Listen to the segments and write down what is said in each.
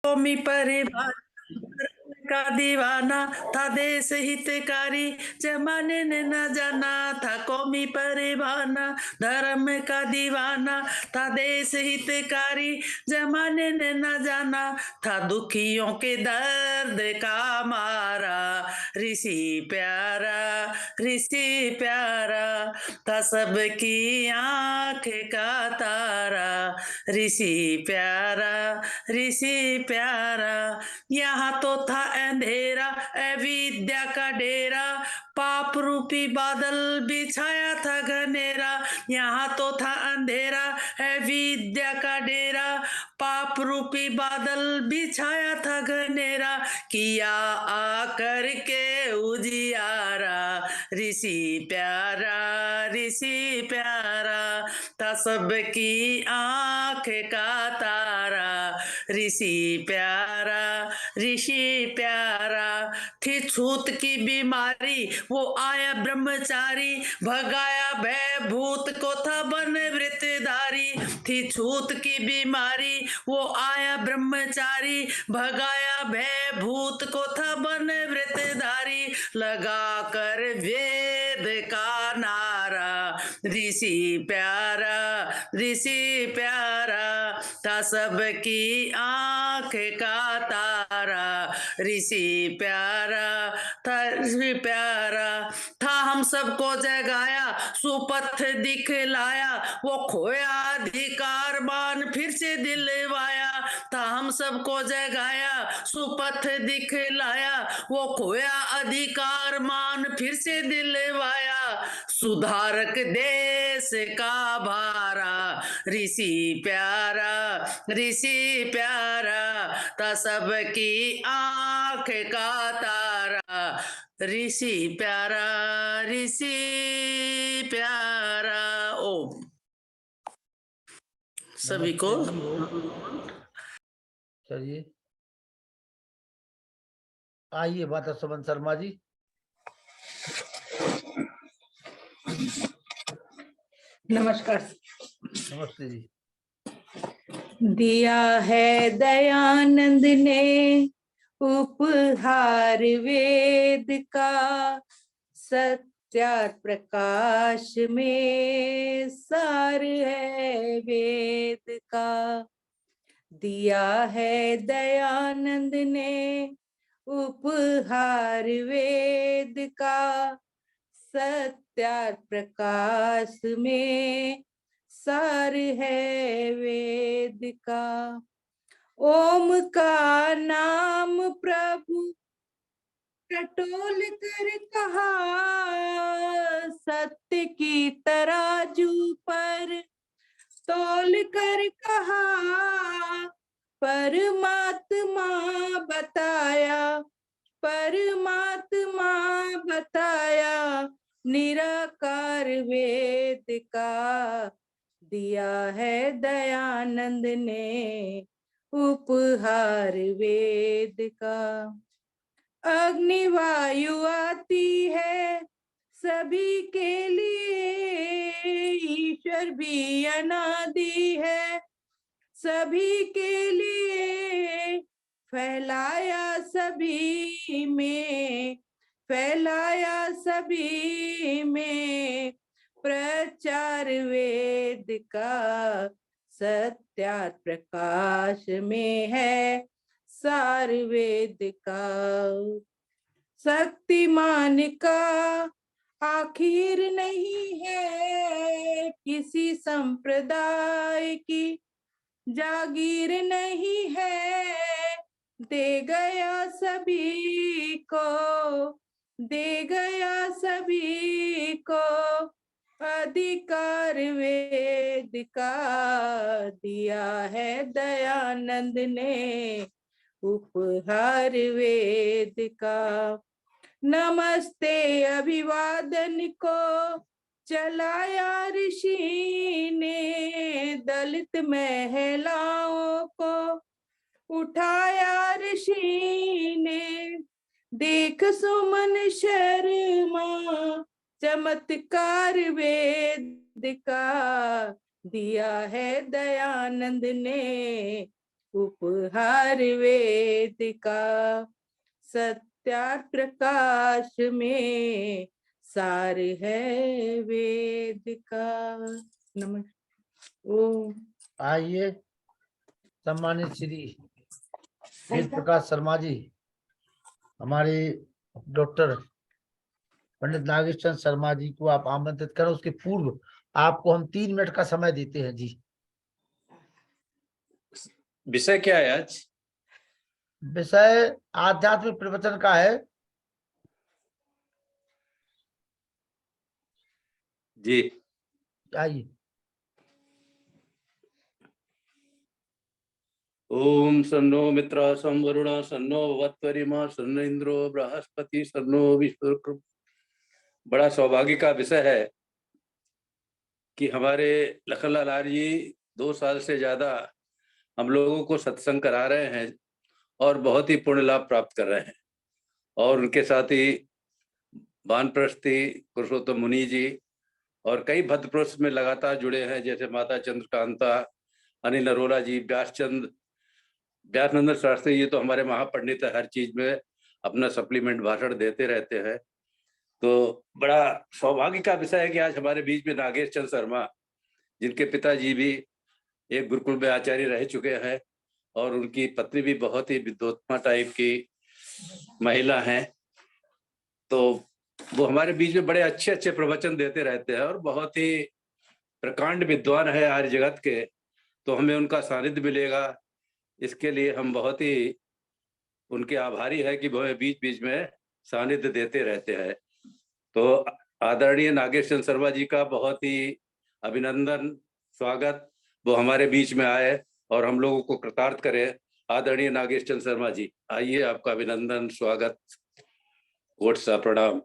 कौमी परिवार का दीवाना था, देश हितकारी जमाने ने न जाना था। कौमी परिवाना धर्म का दीवाना था, देश हितकारी जमाने ने न जाना था। दुखियों के दर्द का मारा ऋषि प्यारा, ऋषि प्यारा था, सबकी आंख का तारा ऋषि प्यारा, ऋषि प्यारा। यहाँ तो था अंधेरा अविद्या का डेरा, पाप रूपी बादल बिछाया था घनेरा। यहाँ तो था अंधेरा अविद्या का डेरा, पाप रूपी बादल बिछाया था घनेरा। किया आकर के उजियारा ऋषि प्यारा, ऋषि प्यारा था, सबकी आंख का तारा ऋषि प्यारा, ऋषि प्यारा। थी छूत की बीमारी वो आया ब्रह्मचारी, भगाया भय भूत को था बन वृतधारी। थी छूत की बीमारी वो आया ब्रह्मचारी, भगाया भय भूत को था बन वृतधारी। लगा कर वेद का नारा ऋषि प्यारा, ऋषि प्यारा था, सबकी आंख का तारा ऋषि प्यारा था, ऋषि प्यारा था। हम सबको जगाया सुपथ दिखलाया, वो खोया अधिकार मान फिर से दिलवाया था। हम सबको जगाया सुपथ दिखलाया, वो खोया अधिकार मान फिर से दिलवाया। सुधारक देश का भारा ऋषि प्यारा, ऋषि प्यारा था, सबकी आंख का तारा ऋषि प्यारा, ऋषि प्यारा। ओम सभी को। चलिए आइए माता सुमन शर्मा जी। नमस्कार। नमस्ते जी। दिया है दयानंद ने उपहार वेद का, सत्या प्रकाश में सार है वेद का। दिया है दयानंद ने उपहार वेद का, सत्या प्रकाश में सार है वेद का। ओम का नाम प्रभु टटोल कर कहा, सत्य की तराजू पर तोल कर कहा। परमात्मा बताया, परमात्मा बताया, निराकार वेद का। दिया है दयानंद ने उपहार वेद का। अग्नि वायु आती है सभी के लिए, ईश्वर भी अनादि है सभी के लिए। फैलाया सभी में, फैलाया सभी में, प्रचार वेद का। सत्या प्रकाश में है सार वेद का। शक्तिमान का आखिर नहीं है, किसी संप्रदाय की जागीर नहीं है। दे गया सभी को, दे गया सभी को, अधिकार वेद का। दिया है दयानंद ने उपहार वेद का। नमस्ते अभिवादन को चलाया ऋषि ने, दलित महिलाओं को उठाया ऋषि ने। देख सुमन शर्मा चमत्कार वेद का। दिया है दयानंद ने उपहार वेद का, सत्यार्थ प्रकाश में सार है वेद का। नमस्कार। ओम। आइए सम्मानित श्री वेद प्रकाश शर्मा जी, हमारे डॉक्टर पंडित नागेश्वर शर्मा जी को आप आमंत्रित करें। उसके पूर्व आपको हम 3 मिनट का समय देते हैं जी। विषय क्या है आज? विषय आध्यात्मिक प्रवचन का है जी। आइए। ओम सन्नो मित्र सं वरुण सन्नो वत्वरिमा सन्न इंद्रो बृहस्पति सन्नो विश्व। बड़ा सौभाग्य का विषय है कि हमारे लखनलाल आर्य जी 2 साल से ज्यादा हम लोगों को सत्संग करा रहे हैं और बहुत ही पुण्य लाभ प्राप्त कर रहे हैं। और उनके साथ ही वानप्रस्थी पुरुषोत्तम मुनि जी और कई भद्र पुरुष में लगातार जुड़े हैं, जैसे माता चंद्रकांता, अनिल अरोरा जी, व्यासनंदन शास्त्री। ये तो हमारे महापंडित है, हर चीज में अपना सप्लीमेंट भाषण देते रहते हैं। तो बड़ा सौभाग्य का विषय है कि आज हमारे बीच में नागेश चंद्र शर्मा, जिनके पिताजी भी एक गुरुकुल में आचार्य रह चुके हैं और उनकी पत्नी भी बहुत ही विद्वत्मा टाइप की महिला हैं, तो वो हमारे बीच में बड़े अच्छे अच्छे प्रवचन देते रहते हैं और बहुत ही प्रकांड विद्वान है आर्य जगत के। तो हमें उनका सानिध्य मिलेगा, इसके लिए हम बहुत ही उनके आभारी है कि वो बीच बीच में सानिध्य देते रहते हैं। तो आदरणीय नागेश चंद्र शर्मा जी का बहुत ही अभिनंदन, स्वागत। वो हमारे बीच में आए और हम लोगों को कृतार्थ करें। आदरणीय नागेश चंद्र शर्मा जी, आइए, आपका अभिनंदन, स्वागत, कोट सा प्रणाम।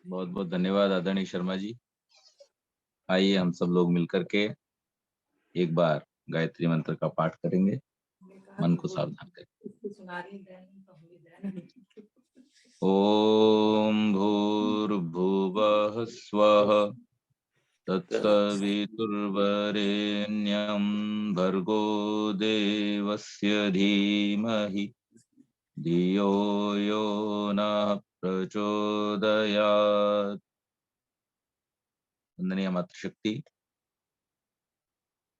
बहुत बहुत धन्यवाद आदरणीय शर्मा जी। आइए हम सब लोग मिलकर के एक बार गायत्री मंत्र का पाठ करेंगे। मन को सावधान करें। ओम भूर्भुवः स्वः तत्सवितुर्वरेण्यं भर्गो देवस्य धीमहि धियो यो नः प्रचोदयात्। वंदनीय मातृशक्ति,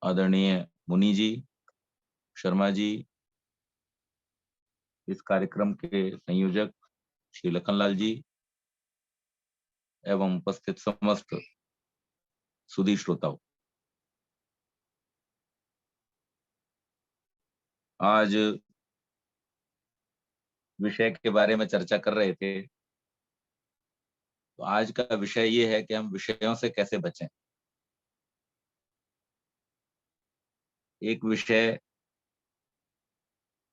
आदरणीय मुनि जी, शर्मा जी, इस कार्यक्रम के संयोजक श्री लखनलाल जी एवं उपस्थित समस्त सुधी श्रोताओं, आज विषय के बारे में चर्चा कर रहे थे। तो आज का विषय ये है कि हम विषयों से कैसे बचें। एक विषय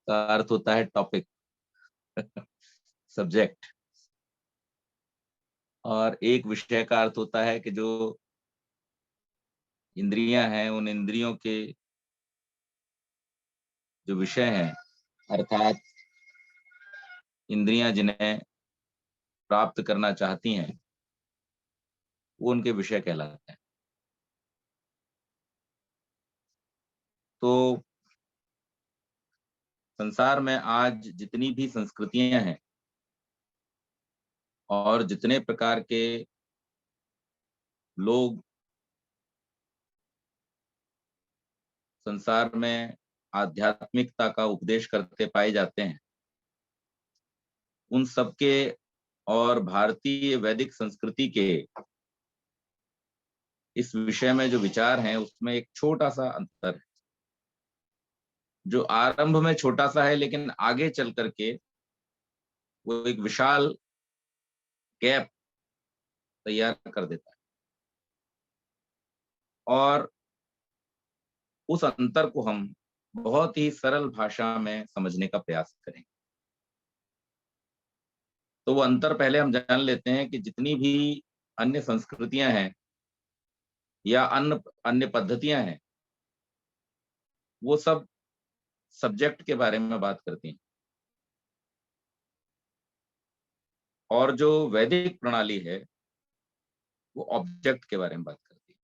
का अर्थ होता है टॉपिक, सब्जेक्ट, और एक विषय का अर्थ होता है कि जो इंद्रियां हैं उन इंद्रियों के जो विषय हैं, अर्थात इंद्रियां जिन्हें प्राप्त करना चाहती हैं वो उनके विषय कहलाते हैं। तो संसार में आज जितनी भी संस्कृतियां हैं और जितने प्रकार के लोग संसार में आध्यात्मिकता का उपदेश करते पाए जाते हैं, उन सबके और भारतीय वैदिक संस्कृति के इस विषय में जो विचार हैं उसमें एक छोटा सा अंतर है, जो आरंभ में छोटा सा है लेकिन आगे चल करके वो एक विशाल गैप तैयार कर देता है। और उस अंतर को हम बहुत ही सरल भाषा में समझने का प्रयास करेंगे। तो वो अंतर पहले हम जान लेते हैं कि जितनी भी अन्य संस्कृतियां हैं या अन्य पद्धतियां हैं, वो सब सब्जेक्ट के बारे में बात करती हैं, और जो वैदिक प्रणाली है वो ऑब्जेक्ट के बारे में बात करती है।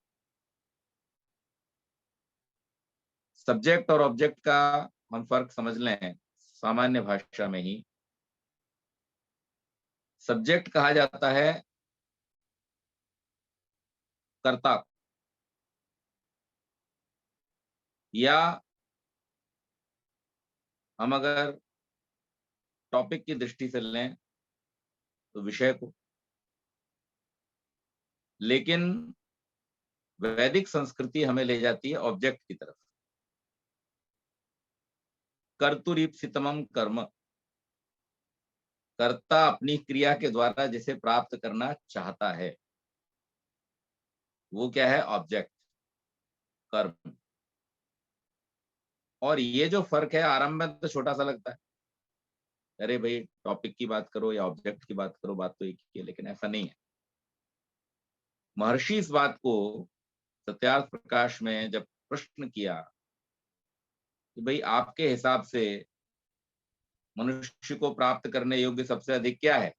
सब्जेक्ट और ऑब्जेक्ट का हम फर्क समझ लें सामान्य भाषा में ही। सब्जेक्ट कहा जाता है कर्ता, या हम अगर टॉपिक की दृष्टि से लें तो विषय को। लेकिन वैदिक संस्कृति हमें ले जाती है ऑब्जेक्ट की तरफ। कर्तुरीप्सितमं कर्म, कर्ता अपनी क्रिया के द्वारा जिसे प्राप्त करना चाहता है वो क्या है? ऑब्जेक्ट, कर्म। और ये जो फर्क है आरंभ में तो छोटा सा लगता है, अरे भाई टॉपिक की बात करो या ऑब्जेक्ट की बात करो, बात तो एक ही है, लेकिन ऐसा नहीं है। महर्षि इस बात को सत्यार्थ प्रकाश में जब प्रश्न किया कि भाई आपके हिसाब से मनुष्य को प्राप्त करने योग्य सबसे अधिक क्या है,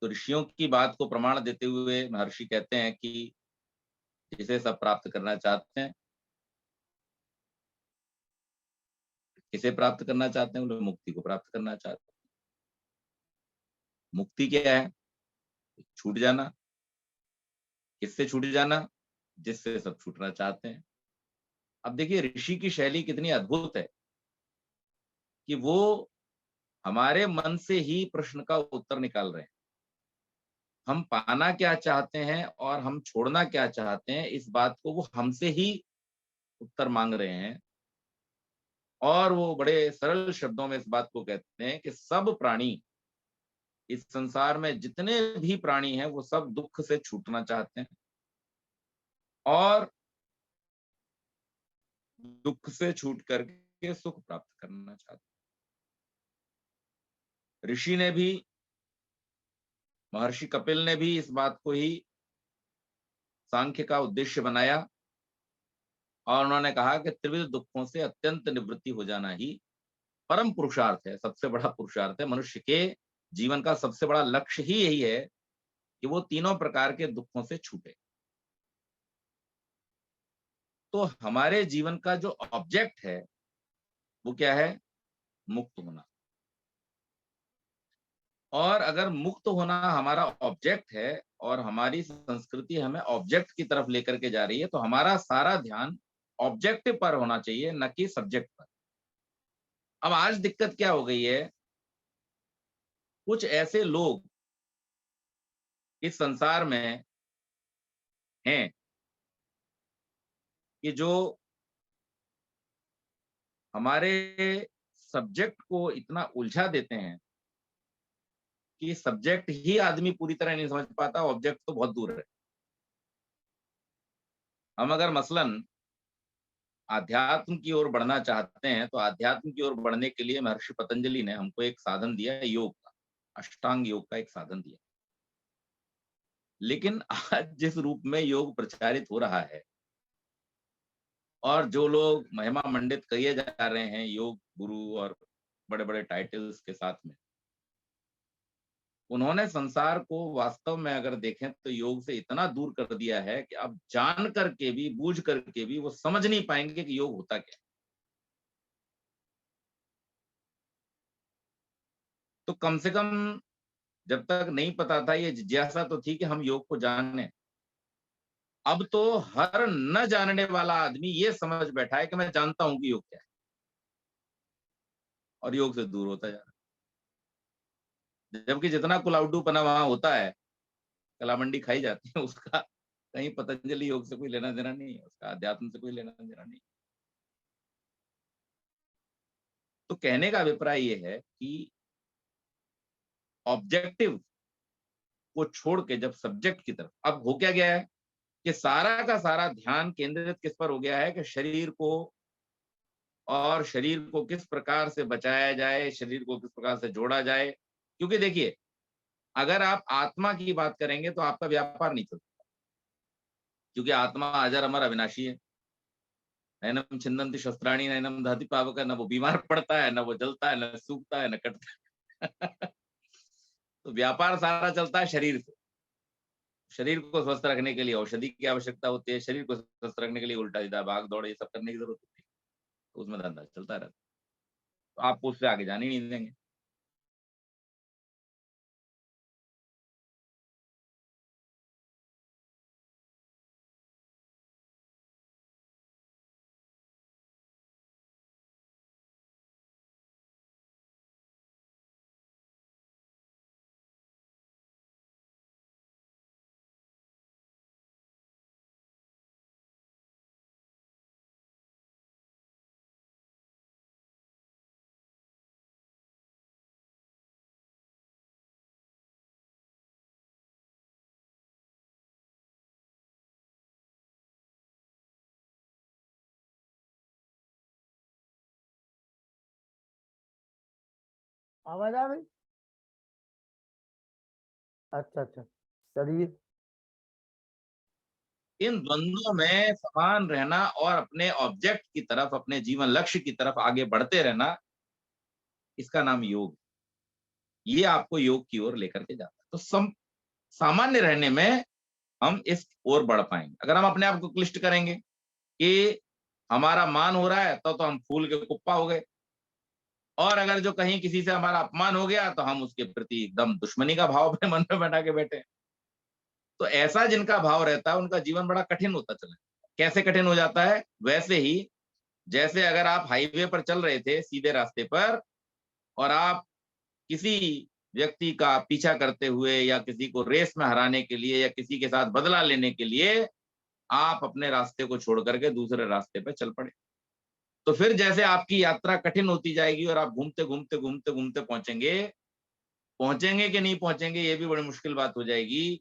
तो ऋषियों की बात को प्रमाण देते हुए महर्षि कहते हैं कि जिसे सब प्राप्त करना चाहते हैं। किसे प्राप्त करना चाहते हैं? वो लोग मुक्ति को प्राप्त करना चाहते हैं। मुक्ति क्या है? छूट जाना। किससे छूट जाना? जिससे सब छूटना चाहते हैं। अब देखिए ऋषि की शैली कितनी अद्भुत है कि वो हमारे मन से ही प्रश्न का उत्तर निकाल रहे हैं। हम पाना क्या चाहते हैं और हम छोड़ना क्या चाहते हैं, इस बात को वो हमसे ही उत्तर मांग रहे हैं। और वो बड़े सरल शब्दों में इस बात को कहते हैं कि सब प्राणी, इस संसार में जितने भी प्राणी हैं वो सब दुख से छूटना चाहते हैं और दुख से छूट करके सुख प्राप्त करना चाहते हैं। ऋषि ने भी, महर्षि कपिल ने भी इस बात को ही सांख्य का उद्देश्य बनाया और उन्होंने कहा कि त्रिविध दुखों से अत्यंत निवृत्ति हो जाना ही परम पुरुषार्थ है, सबसे बड़ा पुरुषार्थ है। मनुष्य के जीवन का सबसे बड़ा लक्ष्य ही यही है कि वो तीनों प्रकार के दुखों से छूटे। तो हमारे जीवन का जो ऑब्जेक्ट है वो क्या है? मुक्त होना। और अगर मुक्त होना हमारा ऑब्जेक्ट है और हमारी संस्कृति हमें ऑब्जेक्ट की तरफ लेकर के जा रही है, तो हमारा सारा ध्यान ऑब्जेक्ट पर होना चाहिए, न कि सब्जेक्ट पर। अब आज दिक्कत क्या हो गई है, कुछ ऐसे लोग इस संसार में हैं कि जो हमारे सब्जेक्ट को इतना उलझा देते हैं कि सब्जेक्ट ही आदमी पूरी तरह नहीं समझ पाता, ऑब्जेक्ट तो बहुत दूर है। हम अगर मसलन आध्यात्म की ओर बढ़ना चाहते हैं तो आध्यात्म की ओर बढ़ने के लिए महर्षि पतंजलि ने हमको एक साधन दिया है, योग का, अष्टांग योग का एक साधन दिया। लेकिन आज जिस रूप में योग प्रचारित हो रहा है और जो लोग महिमा मंडित कहिए जा रहे हैं योग गुरु और बड़े बड़े टाइटल्स के साथ में, उन्होंने संसार को वास्तव में अगर देखें तो योग से इतना दूर कर दिया है कि अब जान करके भी, बूझ करके भी वो समझ नहीं पाएंगे कि योग होता क्या है। तो कम से कम जब तक नहीं पता था, ये जिज्ञासा तो थी कि हम योग को जाने। अब तो हर न जानने वाला आदमी ये समझ बैठा है कि मैं जानता हूं कि योग क्या है, और योग से दूर होता जा रहा है। जबकि जितना कुलाउडूपना वहां होता है, कलामंडी खाई जाती है, उसका कहीं पतंजलि योग से कोई लेना देना नहीं है, उसका अध्यात्म से कोई लेना देना नहीं। तो कहने का अभिप्राय ये है कि ऑब्जेक्टिव को छोड़ के जब सब्जेक्ट की तरफ, अब हो क्या गया है कि सारा का सारा ध्यान केंद्रित किस पर हो गया है कि शरीर को, और शरीर को किस प्रकार से बचाया जाए, शरीर को किस प्रकार से जोड़ा जाए। क्योंकि देखिए अगर आप आत्मा की बात करेंगे तो आपका व्यापार नहीं चलता, क्योंकि आत्मा अजर अमर अविनाशी है। नैनम छिन्दन्ति शस्त्राणि नैनम दहति पावक, न वो बीमार पड़ता है, न वो जलता है, न सूखता है, न कटता है। तो व्यापार सारा चलता है शरीर से। शरीर को स्वस्थ रखने के लिए औषधि की आवश्यकता होती है, शरीर को स्वस्थ रखने के लिए उल्टा सीधा भाग दौड़ ये सब करने की जरूरत होती है, तो उसमें धंधा चलता रहता है। तो आपको उससे आगे जाने ही नहीं देंगे। आवाज आ रही? अच्छा अच्छा, शरीर इन द्वंद्वों में समान रहना और अपने ऑब्जेक्ट की तरफ, अपने जीवन लक्ष्य की तरफ आगे बढ़ते रहना, इसका नाम योग। ये आपको योग की ओर लेकर के जाता है। तो सामान्य रहने में हम इस ओर बढ़ पाएंगे। अगर हम अपने आप को क्लिष्ट करेंगे कि हमारा मान हो रहा है तो हम फूल के कुप्पा हो गए, और अगर जो कहीं किसी से हमारा अपमान हो गया तो हम उसके प्रति एकदम दुश्मनी का भाव अपने मन में बना के बैठे हैं। तो ऐसा जिनका भाव रहता है उनका जीवन बड़ा कठिन होता चला है। कैसे कठिन हो जाता है? वैसे ही जैसे अगर आप हाईवे पर चल रहे थे सीधे रास्ते पर, और आप किसी व्यक्ति का पीछा करते हुए या किसी को रेस में हराने के लिए या किसी के साथ बदला लेने के लिए आप अपने रास्ते को छोड़ करके दूसरे रास्ते पर चल पड़े, तो फिर जैसे आपकी यात्रा कठिन होती जाएगी और आप घूमते घूमते घूमते घूमते पहुंचेंगे कि नहीं पहुंचेंगे ये भी बड़ी मुश्किल बात हो जाएगी।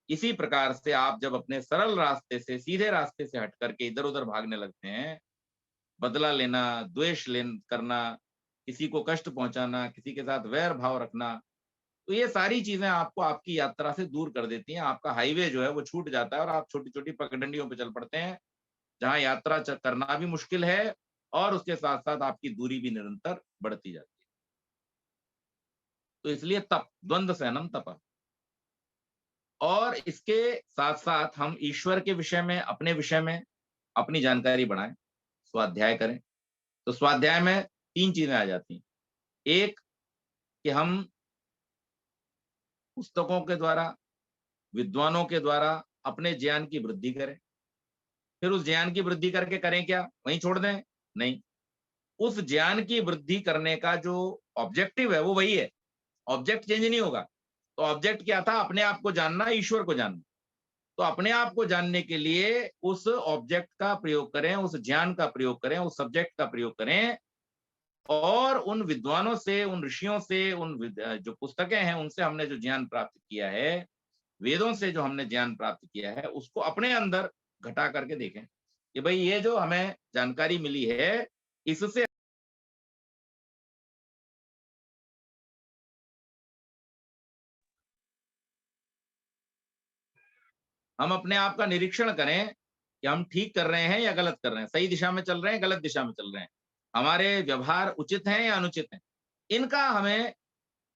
इसी प्रकार से आप जब अपने सरल रास्ते से, सीधे रास्ते से हट करके इधर उधर भागने लगते हैं, बदला लेना, द्वेष करना, किसी को कष्ट पहुंचाना, किसी के साथ वैर भाव रखना, तो ये सारी चीजें आपको आपकी यात्रा से दूर कर देती हैं। आपका हाईवे जो है वो छूट जाता है और आप छोटी छोटी पगडंडियों पे चल पड़ते हैं, जहां यात्रा करना भी मुश्किल है और उसके साथ साथ आपकी दूरी भी निरंतर बढ़ती जाती है। तो इसलिए तप, द्वंद्व सहनम तप। और इसके साथ साथ हम ईश्वर के विषय में, अपने विषय में अपनी जानकारी बढ़ाएं, स्वाध्याय करें। तो स्वाध्याय में 3 चीजें आ जाती हैं। एक कि हम पुस्तकों के द्वारा, विद्वानों के द्वारा अपने ज्ञान की वृद्धि करें। फिर उस ज्ञान की वृद्धि करके करें क्या? वहीं छोड़ दें? नहीं, उस ज्ञान की वृद्धि करने का जो ऑब्जेक्टिव है वो वही है, ऑब्जेक्ट चेंज नहीं होगा। तो ऑब्जेक्ट क्या था? अपने आप को जानना, ईश्वर को जानना। तो अपने आप को जानने के लिए उस ऑब्जेक्ट का प्रयोग करें, उस ज्ञान का प्रयोग करें, उस सब्जेक्ट का प्रयोग करें, और उन विद्वानों से, उन ऋषियों से, जो पुस्तकें हैं उनसे हमने जो ज्ञान प्राप्त किया है, वेदों से जो हमने ज्ञान प्राप्त किया है, उसको अपने अंदर घटा करके देखें कि भाई ये जो हमें जानकारी मिली है इससे हम अपने आप का निरीक्षण करें कि हम ठीक कर रहे हैं या गलत कर रहे हैं, सही दिशा में चल रहे हैं, गलत दिशा में चल रहे हैं, हमारे व्यवहार उचित हैं या अनुचित हैं। इनका हमें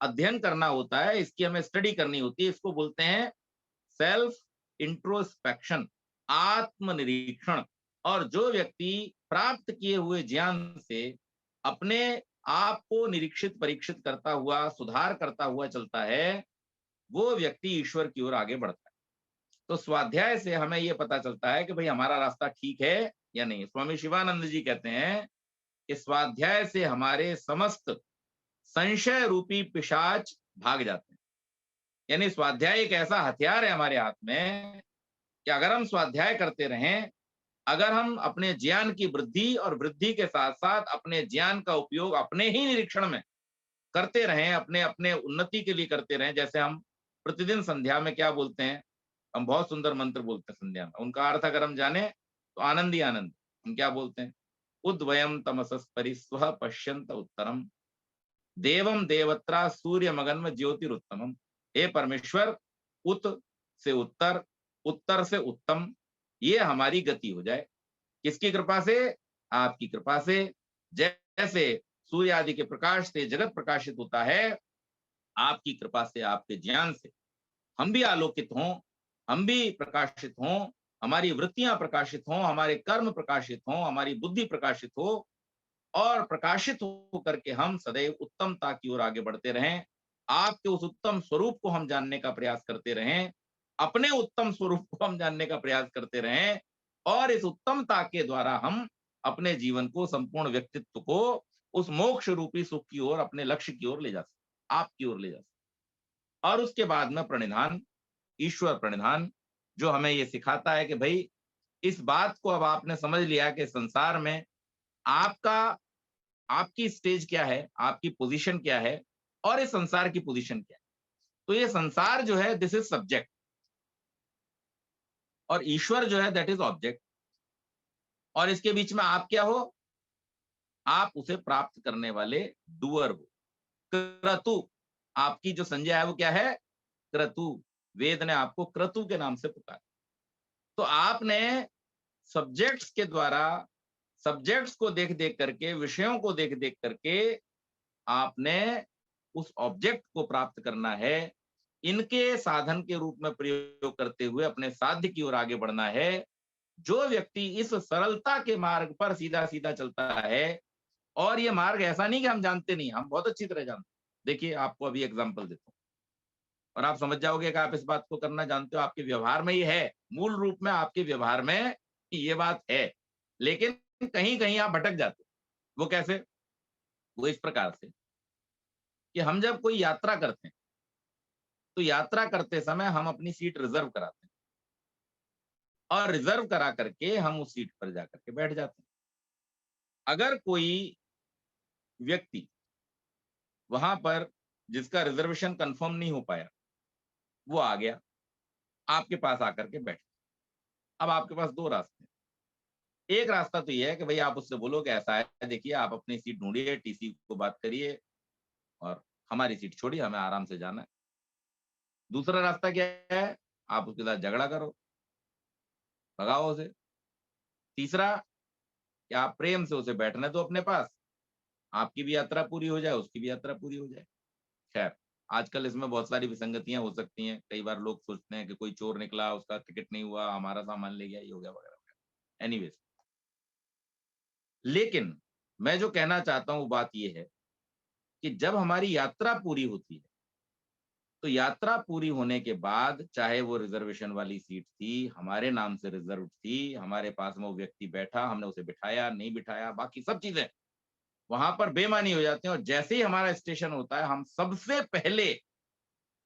अध्ययन करना होता है, इसकी हमें स्टडी करनी होती है। इसको बोलते हैं सेल्फ इंट्रोस्पेक्शन, आत्मनिरीक्षण। और जो व्यक्ति प्राप्त किए हुए ज्ञान से अपने आप को निरीक्षित परीक्षित करता हुआ, सुधार करता हुआ चलता है, वो व्यक्ति ईश्वर की ओर आगे बढ़ता है। तो स्वाध्याय से हमें यह पता चलता है कि भाई हमारा रास्ता ठीक है या नहीं। स्वामी शिवानंद जी कहते हैं कि स्वाध्याय से हमारे समस्त संशय रूपी पिशाच भाग जाते हैं। यानी स्वाध्याय एक ऐसा हथियार है हमारे हाथ में कि अगर हम स्वाध्याय करते रहें, अगर हम अपने ज्ञान की वृद्धि और वृद्धि के साथ साथ अपने ज्ञान का उपयोग अपने ही निरीक्षण में करते रहें, अपने अपने उन्नति के लिए करते रहें। जैसे हम प्रतिदिन संध्या में क्या बोलते हैं, हम बहुत सुंदर मंत्र बोलते हैं संध्या में, उनका अर्थ अगर हम जाने तो आनंद ही आनंद। हम क्या बोलते हैं? उद्वयम तमसस परिस्व पश्यंत उत्तरम देवम देवत्रा सूर्य मगन्म ज्योतिरुत्तमम। हे परमेश्वर, उत से उत्तर, उत्तर से उत्तम, ये हमारी गति हो जाए। किसकी कृपा से? आपकी कृपा से। जैसे सूर्य आदि के प्रकाश से जगत प्रकाशित होता है, आपकी कृपा से, आपके ज्ञान से हम भी आलोकित हों, हम भी प्रकाशित हों, हमारी वृत्तियां प्रकाशित हों, हमारे कर्म प्रकाशित हों, हमारी बुद्धि प्रकाशित हो, और प्रकाशित होकर के हम सदैव उत्तमता की ओर आगे बढ़ते रहें। आपके उस उत्तम स्वरूप को हम जानने का प्रयास करते रहें, अपने उत्तम स्वरूप को हम जानने का प्रयास करते रहें, और इस उत्तमता के द्वारा हम अपने जीवन को, संपूर्ण व्यक्तित्व को उस मोक्ष रूपी सुख की ओर, अपने लक्ष्य की ओर ले जा सकते, आपकी ओर ले जा सकते। और उसके बाद में प्रणिधान, ईश्वर प्रणिधान, जो हमें ये सिखाता है कि भाई इस बात को अब आपने समझ लिया कि संसार में आपका, आपकी स्टेज क्या है, आपकी पोजीशन क्या है, और इस संसार की पोजीशन क्या है। तो ये संसार जो है, दिस इज सब्जेक्ट, और ईश्वर जो है, दैट इज ऑब्जेक्ट। और इसके बीच में आप क्या हो? आप उसे प्राप्त करने वाले डूअर हो, क्रतु। आपकी जो संज्ञा है वो क्या है? क्रतु। वेद ने आपको क्रतु के नाम से पुकारा। तो आपने सब्जेक्ट्स के द्वारा, सब्जेक्ट्स को देख देख करके, विषयों को देख देख करके आपने उस ऑब्जेक्ट को प्राप्त करना है। इनके साधन के रूप में प्रयोग करते हुए अपने साध्य की ओर आगे बढ़ना है। जो व्यक्ति इस सरलता के मार्ग पर सीधा सीधा चलता है, और ये मार्ग ऐसा नहीं कि हम जानते नहीं, हम बहुत अच्छी तरह जानते हैं। देखिए, आपको अभी एग्जांपल देता हूँ और आप समझ जाओगे कि आप इस बात को करना जानते हो। आपके व्यवहार में ये है, मूल रूप में आपके व्यवहार में ये बात है, लेकिन कहीं कहीं आप भटक जाते हो। वो कैसे? वो इस प्रकार से कि हम जब कोई यात्रा करते हैं, तो यात्रा करते समय हम अपनी सीट रिजर्व कराते हैं, और रिजर्व करा करके हम उस सीट पर जाकर के बैठ जाते हैं। अगर कोई व्यक्ति वहां पर, जिसका रिजर्वेशन कंफर्म नहीं हो पाया, वो आ गया आपके पास आकर के बैठ, अब आपके पास दो रास्ते हैं। एक रास्ता तो ये है कि भाई आप उससे बोलो कि ऐसा है, देखिए आप अपनी सीट ढूंढिए, टीसी को बात करिए और हमारी सीट छोड़िए, हमें आराम से जाना है। दूसरा रास्ता क्या है? आप उसके साथ झगड़ा करो, भगाओ उसे। तीसरा कि आप प्रेम से उसे बैठने दो अपने पास, आपकी भी यात्रा पूरी हो जाए, उसकी भी यात्रा पूरी हो जाए। खैर, आजकल इसमें बहुत सारी विसंगतियां हो सकती हैं। कई बार लोग सोचते हैं कि कोई चोर निकला, उसका टिकट नहीं हुआ, हमारा सामान ले गया, ये हो गया वगैरह वगैरह। एनीवेज, लेकिन मैं जो कहना चाहता हूं वो बात ये है कि जब हमारी यात्रा पूरी होती है, तो यात्रा पूरी होने के बाद, चाहे वो रिजर्वेशन वाली सीट थी, हमारे नाम से रिजर्व थी, हमारे पास में वो व्यक्ति बैठा, हमने उसे बिठाया नहीं बिठाया, बाकी सब चीजें वहां पर बेमानी हो जाती हैं। और जैसे ही हमारा स्टेशन होता है, हम सबसे पहले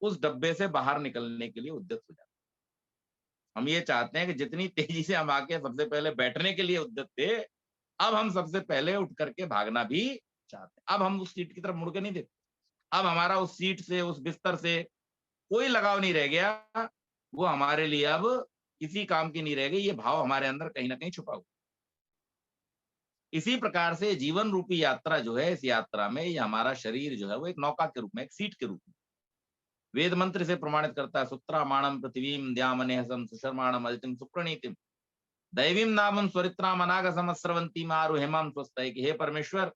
उस डब्बे से बाहर निकलने के लिए उद्यत हो जाते हैं। हम ये चाहते हैं कि जितनी तेजी से हम आके सबसे पहले बैठने के लिए उद्यत थे, अब हम सबसे पहले उठ करके भागना भी चाहते हैं। अब हम उस सीट की तरफ मुड़ के नहीं देखते। अब हमारा उस सीट से, उस बिस्तर से कोई लगाव नहीं रह गया। वो हमारे लिए अब किसी काम की नहीं रह गई। ये भाव हमारे अंदर कहीं ना कहीं छुपा हुआ। इसी प्रकार से जीवन रूपी यात्रा जो है, इस यात्रा में ये हमारा शरीर जो है वो एक नौका के रूप में, एक सीट के रूप में वेद मंत्र से प्रमाणित करता है। सुत्रामाणम पृथ्वीम द्यामनेहसम सुशर्माणम अदितिम सुप्रणीतिम दैवीम नामम स्वरित्राम अनाग समस्रवंती मारु हेमम स्वस्तय। हे परमेश्वर,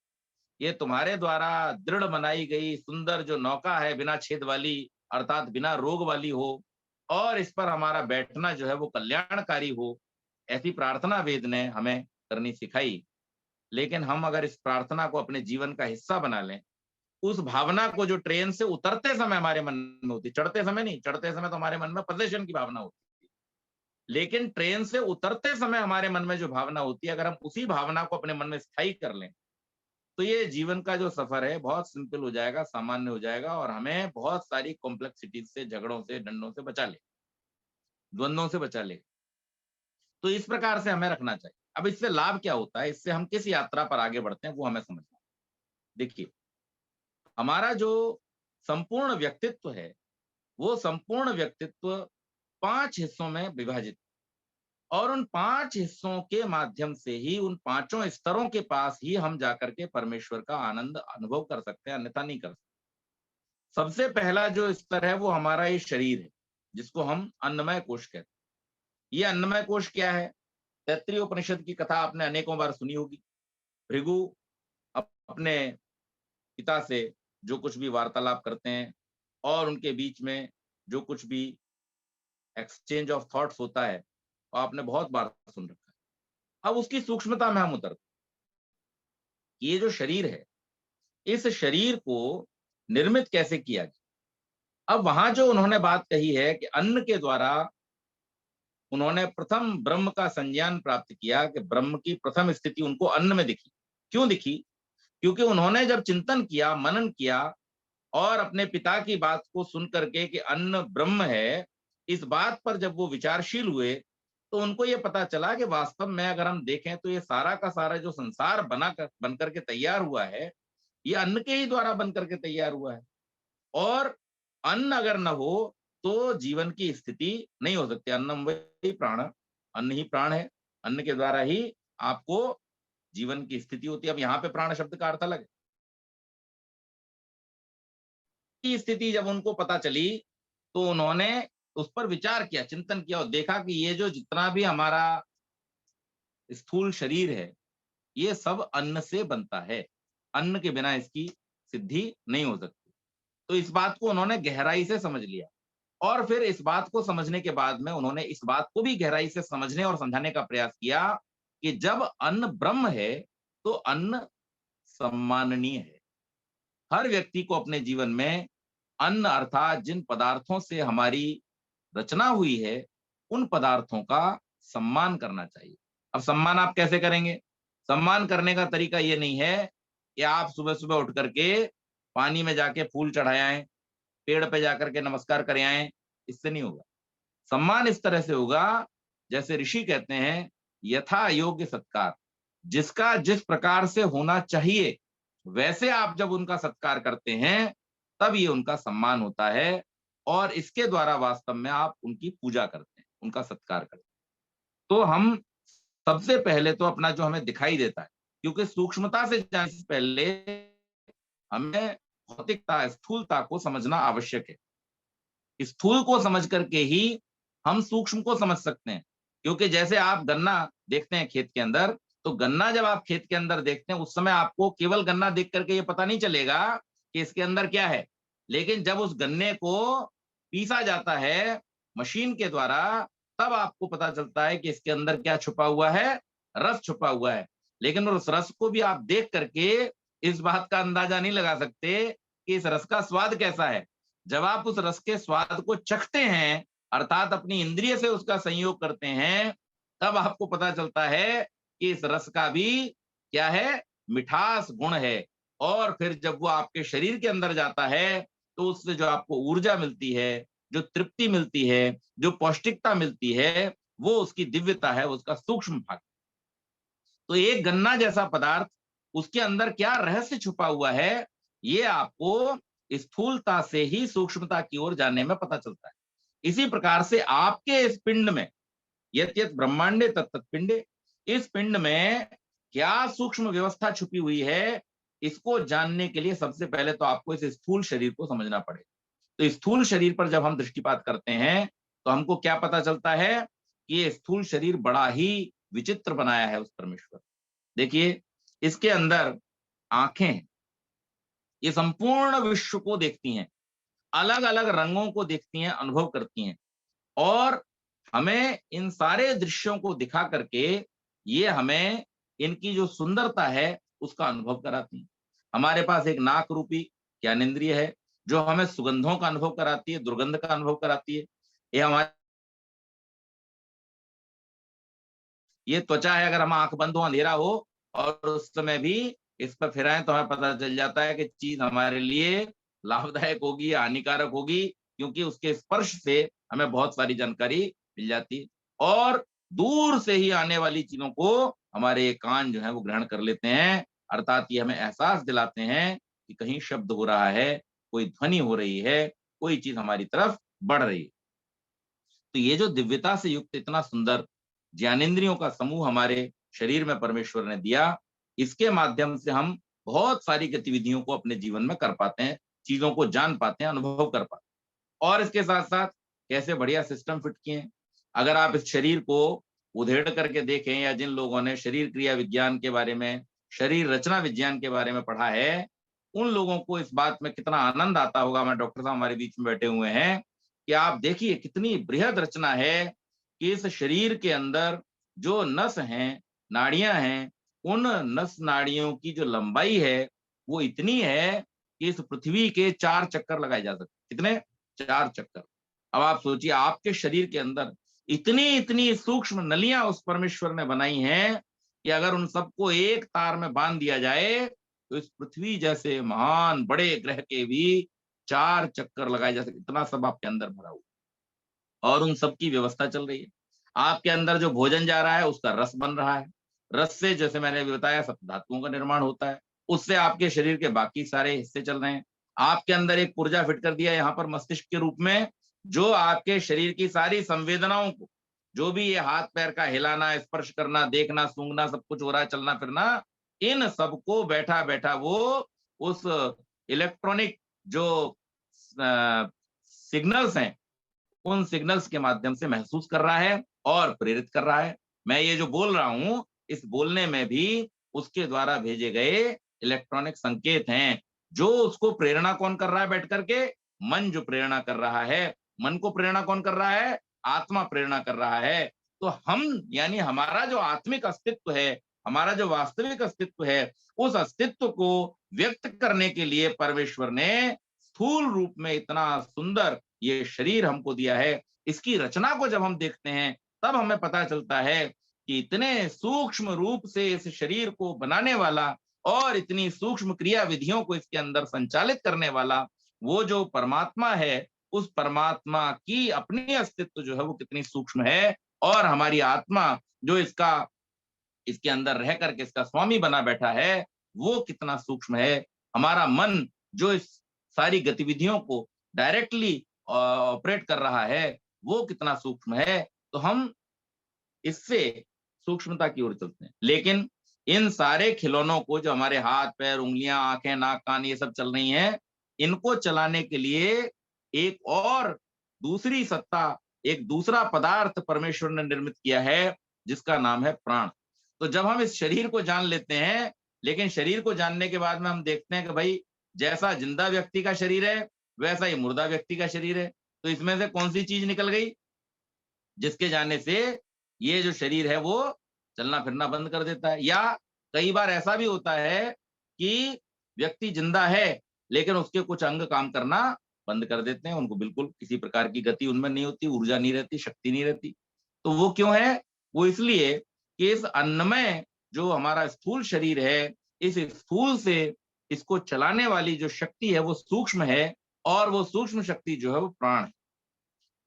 ये तुम्हारे द्वारा दृढ़ बनाई गई सुंदर जो नौका है, बिना छेद वाली, अर्थात बिना रोग वाली हो, और इस पर हमारा बैठना जो है वो कल्याणकारी हो, ऐसी प्रार्थना वेद ने हमें करनी सिखाई। लेकिन हम अगर इस प्रार्थना को अपने जीवन का हिस्सा बना लें, उस भावना को जो ट्रेन से उतरते समय हमारे मन में होती, चढ़ते समय नहीं, चढ़ते समय तो हमारे मन में पोजीशन की भावना होती है, लेकिन ट्रेन से उतरते समय हमारे मन में जो भावना होती है, अगर हम उसी भावना को अपने मन में स्थायी कर लें, तो ये जीवन का जो सफर है बहुत सिंपल हो जाएगा, सामान्य हो जाएगा, और हमें बहुत सारी कॉम्प्लेक्सिटीज से, झगड़ों से, डंडों से बचा ले, द्वंद्वों से बचा ले। तो इस प्रकार से हमें रखना चाहिए। अब इससे लाभ क्या होता है, इससे हम किस यात्रा पर आगे बढ़ते हैं, वो हमें समझना है। देखिए, हमारा जो संपूर्ण व्यक्तित्व है, वो संपूर्ण व्यक्तित्व 5 हिस्सों में विभाजित, और उन 5 हिस्सों के माध्यम से ही, उन 5 स्तरों के पास ही हम जाकर के परमेश्वर का आनंद अनुभव कर सकते हैं, अन्यथा नहीं कर सकते। सबसे पहला जो स्तर है वो हमारा ये शरीर है, जिसको हम अन्नमय कोश कहते हैं। ये अन्नमय कोश क्या है? तैत्तिरीय उपनिषद की कथा आपने अनेकों बार सुनी होगी। भृगु अपने पिता से जो कुछ भी वार्तालाप करते हैं, और उनके बीच में जो कुछ भी एक्सचेंज ऑफ थॉट्स होता है, और आपने बहुत बार सुन रखा है। अब उसकी सूक्ष्मता में हम उतरते, ये जो शरीर है, इस शरीर को निर्मित कैसे किया गया। अब वहां जो उन्होंने बात कही है कि अन्न के द्वारा उन्होंने प्रथम ब्रह्म का संज्ञान प्राप्त किया, कि ब्रह्म की प्रथम स्थिति उनको अन्न में दिखी। क्यों दिखी? क्योंकि उन्होंने जब चिंतन किया, मनन किया, और अपने पिता की बात को सुन करके कि अन्न ब्रह्म है, इस बात पर जब वो विचारशील हुए, तो उनको ये पता चला कि वास्तव में अगर हम देखें तो ये सारा का सारा जो संसार बन करके तैयार हुआ है, ये अन्न के ही द्वारा बन करके तैयार हुआ है। और अन्न अगर न हो तो जीवन की स्थिति नहीं हो सकती। अन्नम वही प्राण, अन्न ही प्राण है, अन्न के द्वारा ही आपको जीवन की स्थिति होती है। अब यहाँ पे प्राण शब्द का अर्थ अलग है। की स्थिति जब उनको पता चली तो उन्होंने उस पर विचार किया, चिंतन किया, और देखा कि ये जो जितना भी हमारा स्थूल शरीर है, ये सब अन्न से बनता है, अन्न के बिना इसकी सिद्धि नहीं हो सकती। तो इस बात को उन्होंने गहराई से समझ लिया, और फिर इस बात को समझने के बाद में उन्होंने इस बात को भी गहराई से समझने और समझाने का प्रयास किया कि जब अन्न ब्रह्म है तो अन्न सम्माननीय है। हर व्यक्ति को अपने जीवन में अन्न अर्थात जिन पदार्थों से हमारी रचना हुई है, उन पदार्थों का सम्मान करना चाहिए। अब सम्मान आप कैसे करेंगे? सम्मान करने का तरीका ये नहीं है कि आप सुबह सुबह उठ करके पानी में जाके फूल चढ़ाए आए, पेड़ पे जाकर के नमस्कार कर आए, इससे नहीं होगा। सम्मान इस तरह से होगा, जैसे ऋषि कहते हैं, यथा योग्य सत्कार, जिसका जिस प्रकार से होना चाहिए वैसे आप जब उनका सत्कार करते हैं, तब ये उनका सम्मान होता है, और इसके द्वारा वास्तव में आप उनकी पूजा करते हैं, उनका सत्कार करते हैं। तो हम सबसे पहले तो अपना जो हमें दिखाई देता है, क्योंकि सूक्ष्मता से जाने से पहले हमें भौतिकता, स्थूलता को समझना आवश्यक है। स्थूल को समझ करके ही हम सूक्ष्म को समझ सकते हैं। क्योंकि जैसे आप गन्ना देखते हैं खेत के अंदर, तो गन्ना जब आप खेत के अंदर देखते हैं, उस समय आपको केवल गन्ना देख करके ये पता नहीं चलेगा कि इसके अंदर क्या है। लेकिन जब उस गन्ने को पीसा जाता है मशीन के द्वारा, तब आपको पता चलता है कि इसके अंदर क्या छुपा हुआ है, रस छुपा हुआ है। लेकिन उस रस को भी आप देख करके इस बात का अंदाजा नहीं लगा सकते कि इस रस का स्वाद कैसा है। जब आप उस रस के स्वाद को चखते हैं, अर्थात अपनी इंद्रिय से उसका संयोग करते हैं, तब आपको पता चलता है कि इस रस का भी क्या है, मिठास गुण है। और फिर जब वो आपके शरीर के अंदर जाता है, तो उससे जो आपको ऊर्जा मिलती है, जो तृप्ति मिलती है, जो पौष्टिकता मिलती है, वो उसकी दिव्यता है, उसका सूक्ष्म भाग। तो एक गन्ना जैसा पदार्थ, उसके अंदर क्या रहस्य छुपा हुआ है, ये आपको स्थूलता से ही सूक्ष्मता की ओर जाने में पता चलता है। इसी प्रकार से आपके इस पिंड में, यत् यत् ब्रह्मांडे तत् तत् पिंडे, इस पिंड में क्या सूक्ष्म व्यवस्था छुपी हुई है, इसको जानने के लिए सबसे पहले तो आपको इस स्थूल शरीर को समझना पड़ेगा। तो स्थूल शरीर पर जब हम दृष्टिपात करते हैं, तो हमको क्या पता चलता है कि ये स्थूल शरीर बड़ा ही विचित्र बनाया है उस परमेश्वर। देखिए, इसके अंदर आंखें हैं, ये संपूर्ण विश्व को देखती हैं, अलग अलग रंगों को देखती हैं, अनुभव करती हैं, और हमें इन सारे दृश्यों को दिखा करके ये हमें इनकी जो सुंदरता है उसका अनुभव कराती है। हमारे पास एक नाक रूपी ज्ञानेंद्रिय है, जो हमें सुगंधों का अनुभव कराती है, दुर्गंध का अनुभव कराती है। ये हमारे, ये त्वचा है, अगर हम आंख बंद हो, अंधेरा हो, और उस समय भी इस पर फिराएं, तो हमें पता चल जाता है कि चीज हमारे लिए लाभदायक होगी या हानिकारक होगी, क्योंकि उसके स्पर्श से हमें बहुत सारी जानकारी मिल जाती है। और दूर से ही आने वाली चीजों को हमारे कान जो है वो ग्रहण कर लेते हैं, अर्थात ये हमें एहसास दिलाते हैं कि कहीं शब्द हो रहा है, कोई ध्वनि हो रही है, कोई चीज हमारी तरफ बढ़ रही है। तो ये जो दिव्यता से युक्त इतना सुंदर ज्ञानेंद्रियों का समूह हमारे शरीर में परमेश्वर ने दिया, इसके माध्यम से हम बहुत सारी गतिविधियों को अपने जीवन में कर पाते हैं, चीजों को जान पाते हैं, अनुभव कर पाते हैं। और इसके साथ साथ कैसे बढ़िया सिस्टम फिट किए हैं। अगर आप इस शरीर को उधेड़ करके देखें, या जिन लोगों ने शरीर क्रिया विज्ञान के बारे में, शरीर रचना विज्ञान के बारे में पढ़ा है, उन लोगों को इस बात में कितना आनंद आता होगा। हमारे डॉक्टर साहब हमारे बीच में बैठे हुए हैं, कि आप देखिए कितनी बृहद रचना है कि इस शरीर के अंदर जो नस हैं, नाड़ियां हैं, उन नस नाड़ियों की जो लंबाई है वो इतनी है कि इस पृथ्वी के 4 चक्कर लगाए जा सकते। कितने? 4 चक्कर। अब आप सोचिए, आपके शरीर के अंदर इतनी इतनी सूक्ष्म नलियां उस परमेश्वर ने बनाई हैं कि अगर उन सबको एक तार में बांध दिया जाए तो इस पृथ्वी जैसे महान बड़े ग्रह के भी 4 चक्कर लगाए जा सकते। इतना सब आपके अंदर भरा हुआ और उन सब की व्यवस्था चल रही है। आपके अंदर जो भोजन जा रहा है उसका रस बन रहा है। रस से, जैसे मैंने अभी बताया, सप्त धातुओं का निर्माण होता है। उससे आपके शरीर के बाकी सारे हिस्से चल रहे हैं। आपके अंदर एक पुर्जा फिट कर दिया यहाँ पर मस्तिष्क के रूप में, जो आपके शरीर की सारी संवेदनाओं को, जो भी ये हाथ पैर का हिलाना, स्पर्श करना, देखना, सूंघना, सब कुछ हो रहा है, चलना फिरना, इन सबको बैठा बैठा वो उस इलेक्ट्रॉनिक जो सिग्नल्स हैं, उन सिग्नल्स के माध्यम से महसूस कर रहा है और प्रेरित कर रहा है। मैं ये जो बोल रहा हूं, इस बोलने में भी उसके द्वारा भेजे गए इलेक्ट्रॉनिक संकेत हैं। जो उसको प्रेरणा कौन कर रहा है बैठ करके? मन जो प्रेरणा कर रहा है। मन को प्रेरणा कौन कर रहा है? आत्मा प्रेरणा कर रहा है। तो हम, यानी हमारा जो आत्मिक अस्तित्व है, हमारा जो वास्तविक अस्तित्व है, उस अस्तित्व को व्यक्त करने के लिए परमेश्वर ने स्थूल रूप में इतना सुंदर ये शरीर हमको दिया है। इसकी रचना को जब हम देखते हैं तब हमें पता चलता है कि इतने सूक्ष्म रूप से इस शरीर को बनाने वाला और इतनी सूक्ष्म क्रिया विधियों को इसके अंदर संचालित करने वाला वो जो परमात्मा है, उस परमात्मा की अपनी अस्तित्व जो है वो कितनी सूक्ष्म है। और हमारी आत्मा जो इसके अंदर रह करके इसका स्वामी बना बैठा है, वो कितना सूक्ष्म है। हमारा मन जो इस सारी गतिविधियों को डायरेक्टली ऑपरेट कर रहा है, वो कितना सूक्ष्म है। तो हम इससे सूक्ष्मता की ओर चलते हैं। लेकिन इन सारे खिलौनों को, जो हमारे हाथ पैर, उंगलियां, आंखें, नाक, कान, ये सब चल रही हैं, इनको चलाने के लिए एक और दूसरी सत्ता, एक दूसरा पदार्थ परमेश्वर ने निर्मित किया है, जिसका नाम है प्राण। तो जब हम इस शरीर को जान लेते हैं, लेकिन शरीर को जानने के बाद में हम देखते हैं कि भाई जैसा जिंदा व्यक्ति का शरीर है वैसा ही मुर्दा व्यक्ति का शरीर है। तो इसमें से कौन सी चीज निकल गई? जिसके जाने से ये जो शरीर है वो चलना फिरना बंद कर देता है। या कई बार ऐसा भी होता है कि व्यक्ति जिंदा है लेकिन उसके कुछ अंग काम करना बंद कर देते हैं, उनको बिल्कुल किसी प्रकार की गति उनमें नहीं होती, ऊर्जा नहीं रहती, शक्ति नहीं रहती। तो वो क्यों है? वो इसलिए कि इस अन्नमय जो हमारा स्थूल शरीर है, इस स्थूल से इसको चलाने वाली जो शक्ति है वो सूक्ष्म है, और वो सूक्ष्म शक्ति जो है वो प्राण है।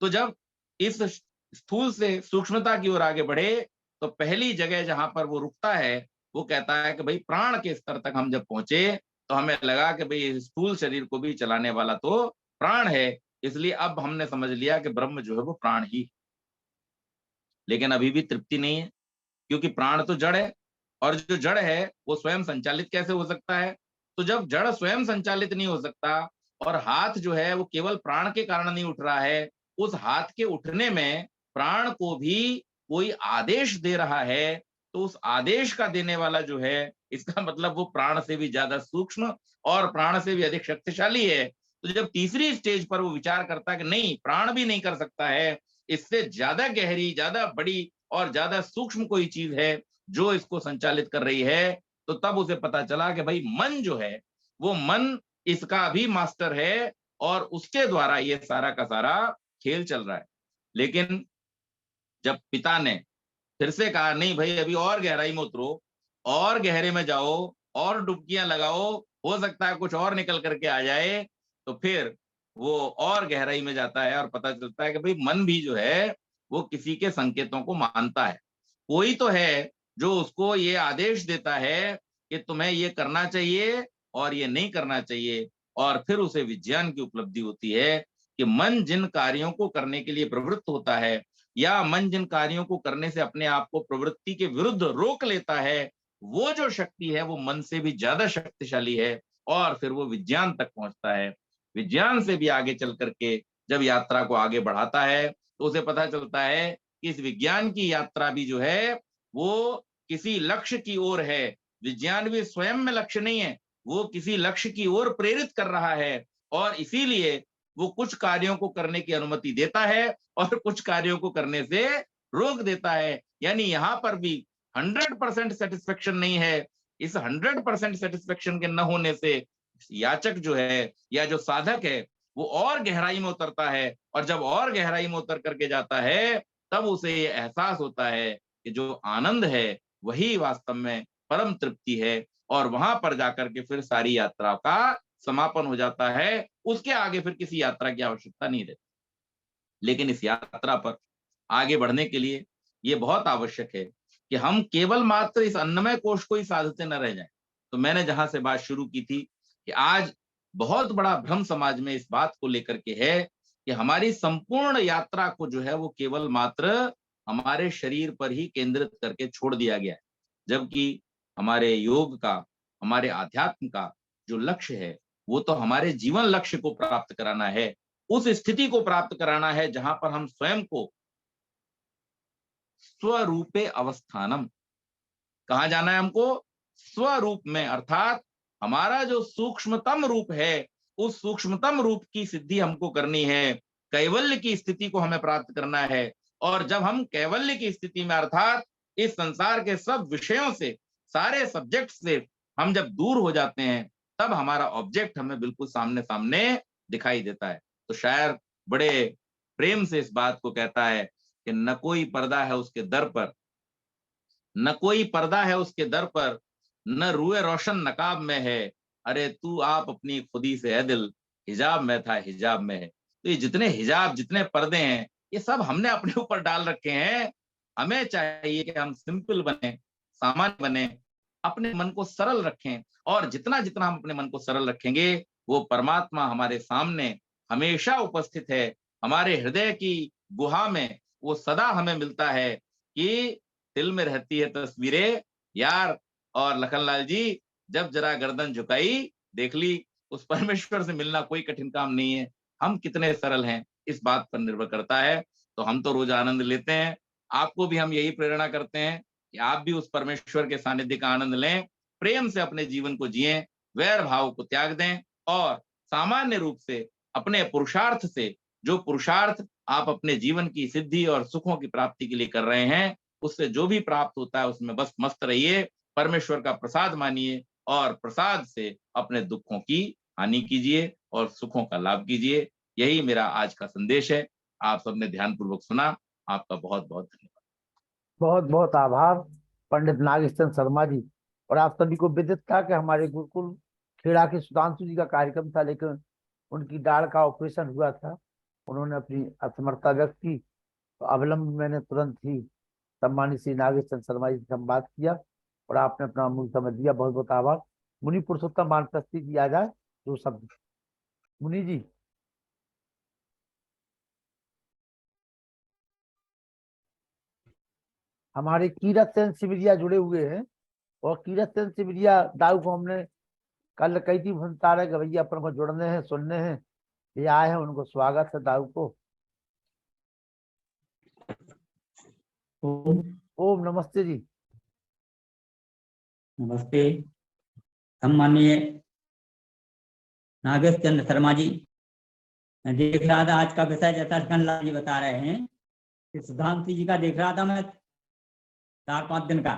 तो जब इस स्थूल से सूक्ष्मता की ओर आगे बढ़े तो पहली जगह जहां पर वो रुकता है, वो कहता है कि भाई प्राण के स्तर तक हम जब पहुंचे तो हमें लगा कि भाई स्थूल शरीर को भी चलाने वाला तो प्राण है, इसलिए अब हमने समझ लिया कि ब्रह्म जो है वो प्राण ही। लेकिन अभी भी तृप्ति नहीं है, क्योंकि प्राण तो जड़ है, और जो जड़ है वो स्वयं संचालित कैसे हो सकता है? तो जब जड़ स्वयं संचालित नहीं हो सकता और हाथ जो है वो केवल प्राण के कारण नहीं उठ रहा है, उस हाथ के उठने में प्राण को भी कोई आदेश दे रहा है, तो उस आदेश का देने वाला जो है, इसका मतलब वो प्राण से भी ज्यादा सूक्ष्म और प्राण से भी अधिक शक्तिशाली है। तो जब तीसरी स्टेज पर वो विचार करता है कि नहीं, प्राण भी नहीं कर सकता है, इससे ज्यादा गहरी, ज्यादा बड़ी और ज्यादा सूक्ष्म कोई चीज है जो इसको संचालित कर रही है, तो तब उसे पता चला कि भाई मन जो है वो मन इसका भी मास्टर है और उसके द्वारा ये सारा का सारा खेल चल रहा है। लेकिन जब पिता ने फिर से कहा नहीं भाई अभी और गहराई में उतरो, और गहरे में जाओ, और डुबकियां लगाओ, हो सकता है कुछ और निकल करके आ जाए, तो फिर वो और गहराई में जाता है और पता चलता है कि भाई मन भी जो है वो किसी के संकेतों को मानता है। कोई तो है जो उसको ये आदेश देता है कि तुम्हें ये करना चाहिए और ये नहीं करना चाहिए, और फिर उसे विज्ञान की उपलब्धि होती है कि मन जिन कार्यों को करने के लिए प्रवृत्त होता है, या मन जिन कार्यों को करने से अपने आप को प्रवृत्ति के विरुद्ध रोक लेता है, वो जो शक्ति है वो मन से भी ज्यादा शक्तिशाली है, और फिर वो विज्ञान तक पहुंचता है। विज्ञान से भी आगे चल करके जब यात्रा को आगे बढ़ाता है तो उसे पता चलता है कि इस विज्ञान की यात्रा भी जो है वो किसी लक्ष्य की ओर है। विज्ञान भी स्वयं में लक्ष्य नहीं है, वो किसी लक्ष्य की ओर प्रेरित कर रहा है, और इसीलिए वो कुछ कार्यों को करने की अनुमति देता है और कुछ कार्यों को करने से रोक देता है। यानी यहाँ पर भी 100% सेटिस्फेक्शन नहीं है। इस 100% सेटिस्फेक्शन के न होने से याचक जो है या जो साधक है वो और गहराई में उतरता है, और जब और गहराई में उतर करके जाता है तब उसे ये एहसास होता है कि जो आनंद है वही वास्तव में परम तृप्ति है, और वहां पर जाकर के फिर सारी यात्रा का समापन हो जाता है। उसके आगे फिर किसी यात्रा की आवश्यकता नहीं रहती। लेकिन इस यात्रा पर आगे बढ़ने के लिए ये बहुत आवश्यक है कि हम केवल मात्र इस अन्नमय कोश को ही साधते न रह जाएं। तो मैंने जहां से बात शुरू की थी कि आज बहुत बड़ा भ्रम समाज में इस बात को लेकर के है कि हमारी संपूर्ण यात्रा को जो है वो केवल मात्र हमारे शरीर पर ही केंद्रित करके छोड़ दिया गया है, जबकि हमारे योग का, हमारे आध्यात्म का जो लक्ष्य है वो तो हमारे जीवन लक्ष्य को प्राप्त कराना है, उस स्थिति को प्राप्त कराना है जहां पर हम स्वयं को स्वरूपे अवस्थानम, कहा जाना है हमको स्वरूप में, अर्थात हमारा जो सूक्ष्मतम रूप है उस सूक्ष्मतम रूप की सिद्धि हमको करनी है, कैवल्य की स्थिति को हमें प्राप्त करना है। और जब हम कैवल्य की स्थिति में, अर्थात इस संसार के सब विषयों से, सारे सब्जेक्ट से हम जब दूर हो जाते हैं तब हमारा ऑब्जेक्ट हमें बिल्कुल सामने सामने दिखाई देता है। तो शायर बड़े प्रेम से इस बात को कहता है कि न कोई पर्दा है उसके दर पर, न कोई पर्दा है उसके दर पर, न रूए रोशन नकाब में है, अरे तू आप अपनी खुदी से है दिल, हिजाब में था हिजाब में है। तो ये जितने हिजाब, जितने पर्दे हैं, ये सब हमने अपने ऊपर डाल रखे हैं। हमें चाहिए कि हम सिंपल बने, सामान्य बने, अपने मन को सरल रखें, और जितना जितना हम अपने मन को सरल रखेंगे वो परमात्मा हमारे सामने हमेशा उपस्थित है। हमारे हृदय की गुहा में वो सदा हमें मिलता है कि दिल में रहती है तस्वीरें यार, और लखनलाल जी जब जरा गर्दन झुकाई देख ली, उस परमेश्वर से मिलना कोई कठिन काम नहीं है। हम कितने सरल हैं इस बात पर निर्भर करता है। तो हम तो रोज आनंद लेते हैं, आपको भी हम यही प्रेरणा करते हैं कि आप भी उस परमेश्वर के सानिध्य का आनंद लें, प्रेम से अपने जीवन को जिएं, वैर भाव को त्याग दें, और सामान्य रूप से अपने पुरुषार्थ से, जो पुरुषार्थ आप अपने जीवन की सिद्धि और सुखों की प्राप्ति के लिए कर रहे हैं, उससे जो भी प्राप्त होता है उसमें बस मस्त रहिए, परमेश्वर का प्रसाद मानिए, और प्रसाद से अपने दुखों की हानि कीजिए और सुखों का लाभ कीजिए। यही मेरा आज का संदेश है। आप सबने ध्यानपूर्वक सुना, आपका बहुत बहुत धन्यवाद। बहुत बहुत आभार पंडित नागेश्वर शर्मा जी। और आप सभी को विदित था कि हमारे गुरुकुल खेड़ा के सुधांशु जी का कार्यक्रम था, लेकिन उनकी दाढ़ का ऑपरेशन हुआ था, उन्होंने अपनी असमर्थता व्यक्त की, तो अवलंब मैंने तुरंत ही सम्मानित श्री नागेश्वर शर्मा जी से बात किया और आपने अपना अमूल्य समय दिया। बहुत बहुत आभार। मुनि पुरुषोत्तम वानप्रस्थी जी आ जाए, दो शब्द। मुनि जी। हमारे कीरत सेन सिमरिया जुड़े हुए हैं, और कीरत सेन सिमरिया दाऊ को हमने कल कही थी भंसारा के भैया अपन को जुड़ने हैं, सुनने हैं, ये आए हैं, उनको स्वागत है दाऊ को। ओम नमस्ते जी। नमस्ते सम्माननीय नागेश चंद्र शर्मा जी। मैं देख रहा था आज का विषय जैसा लखनलाल जी बता रहे हैं कि सुधांशु जी का देख रहा था मैं 4-5 दिन का,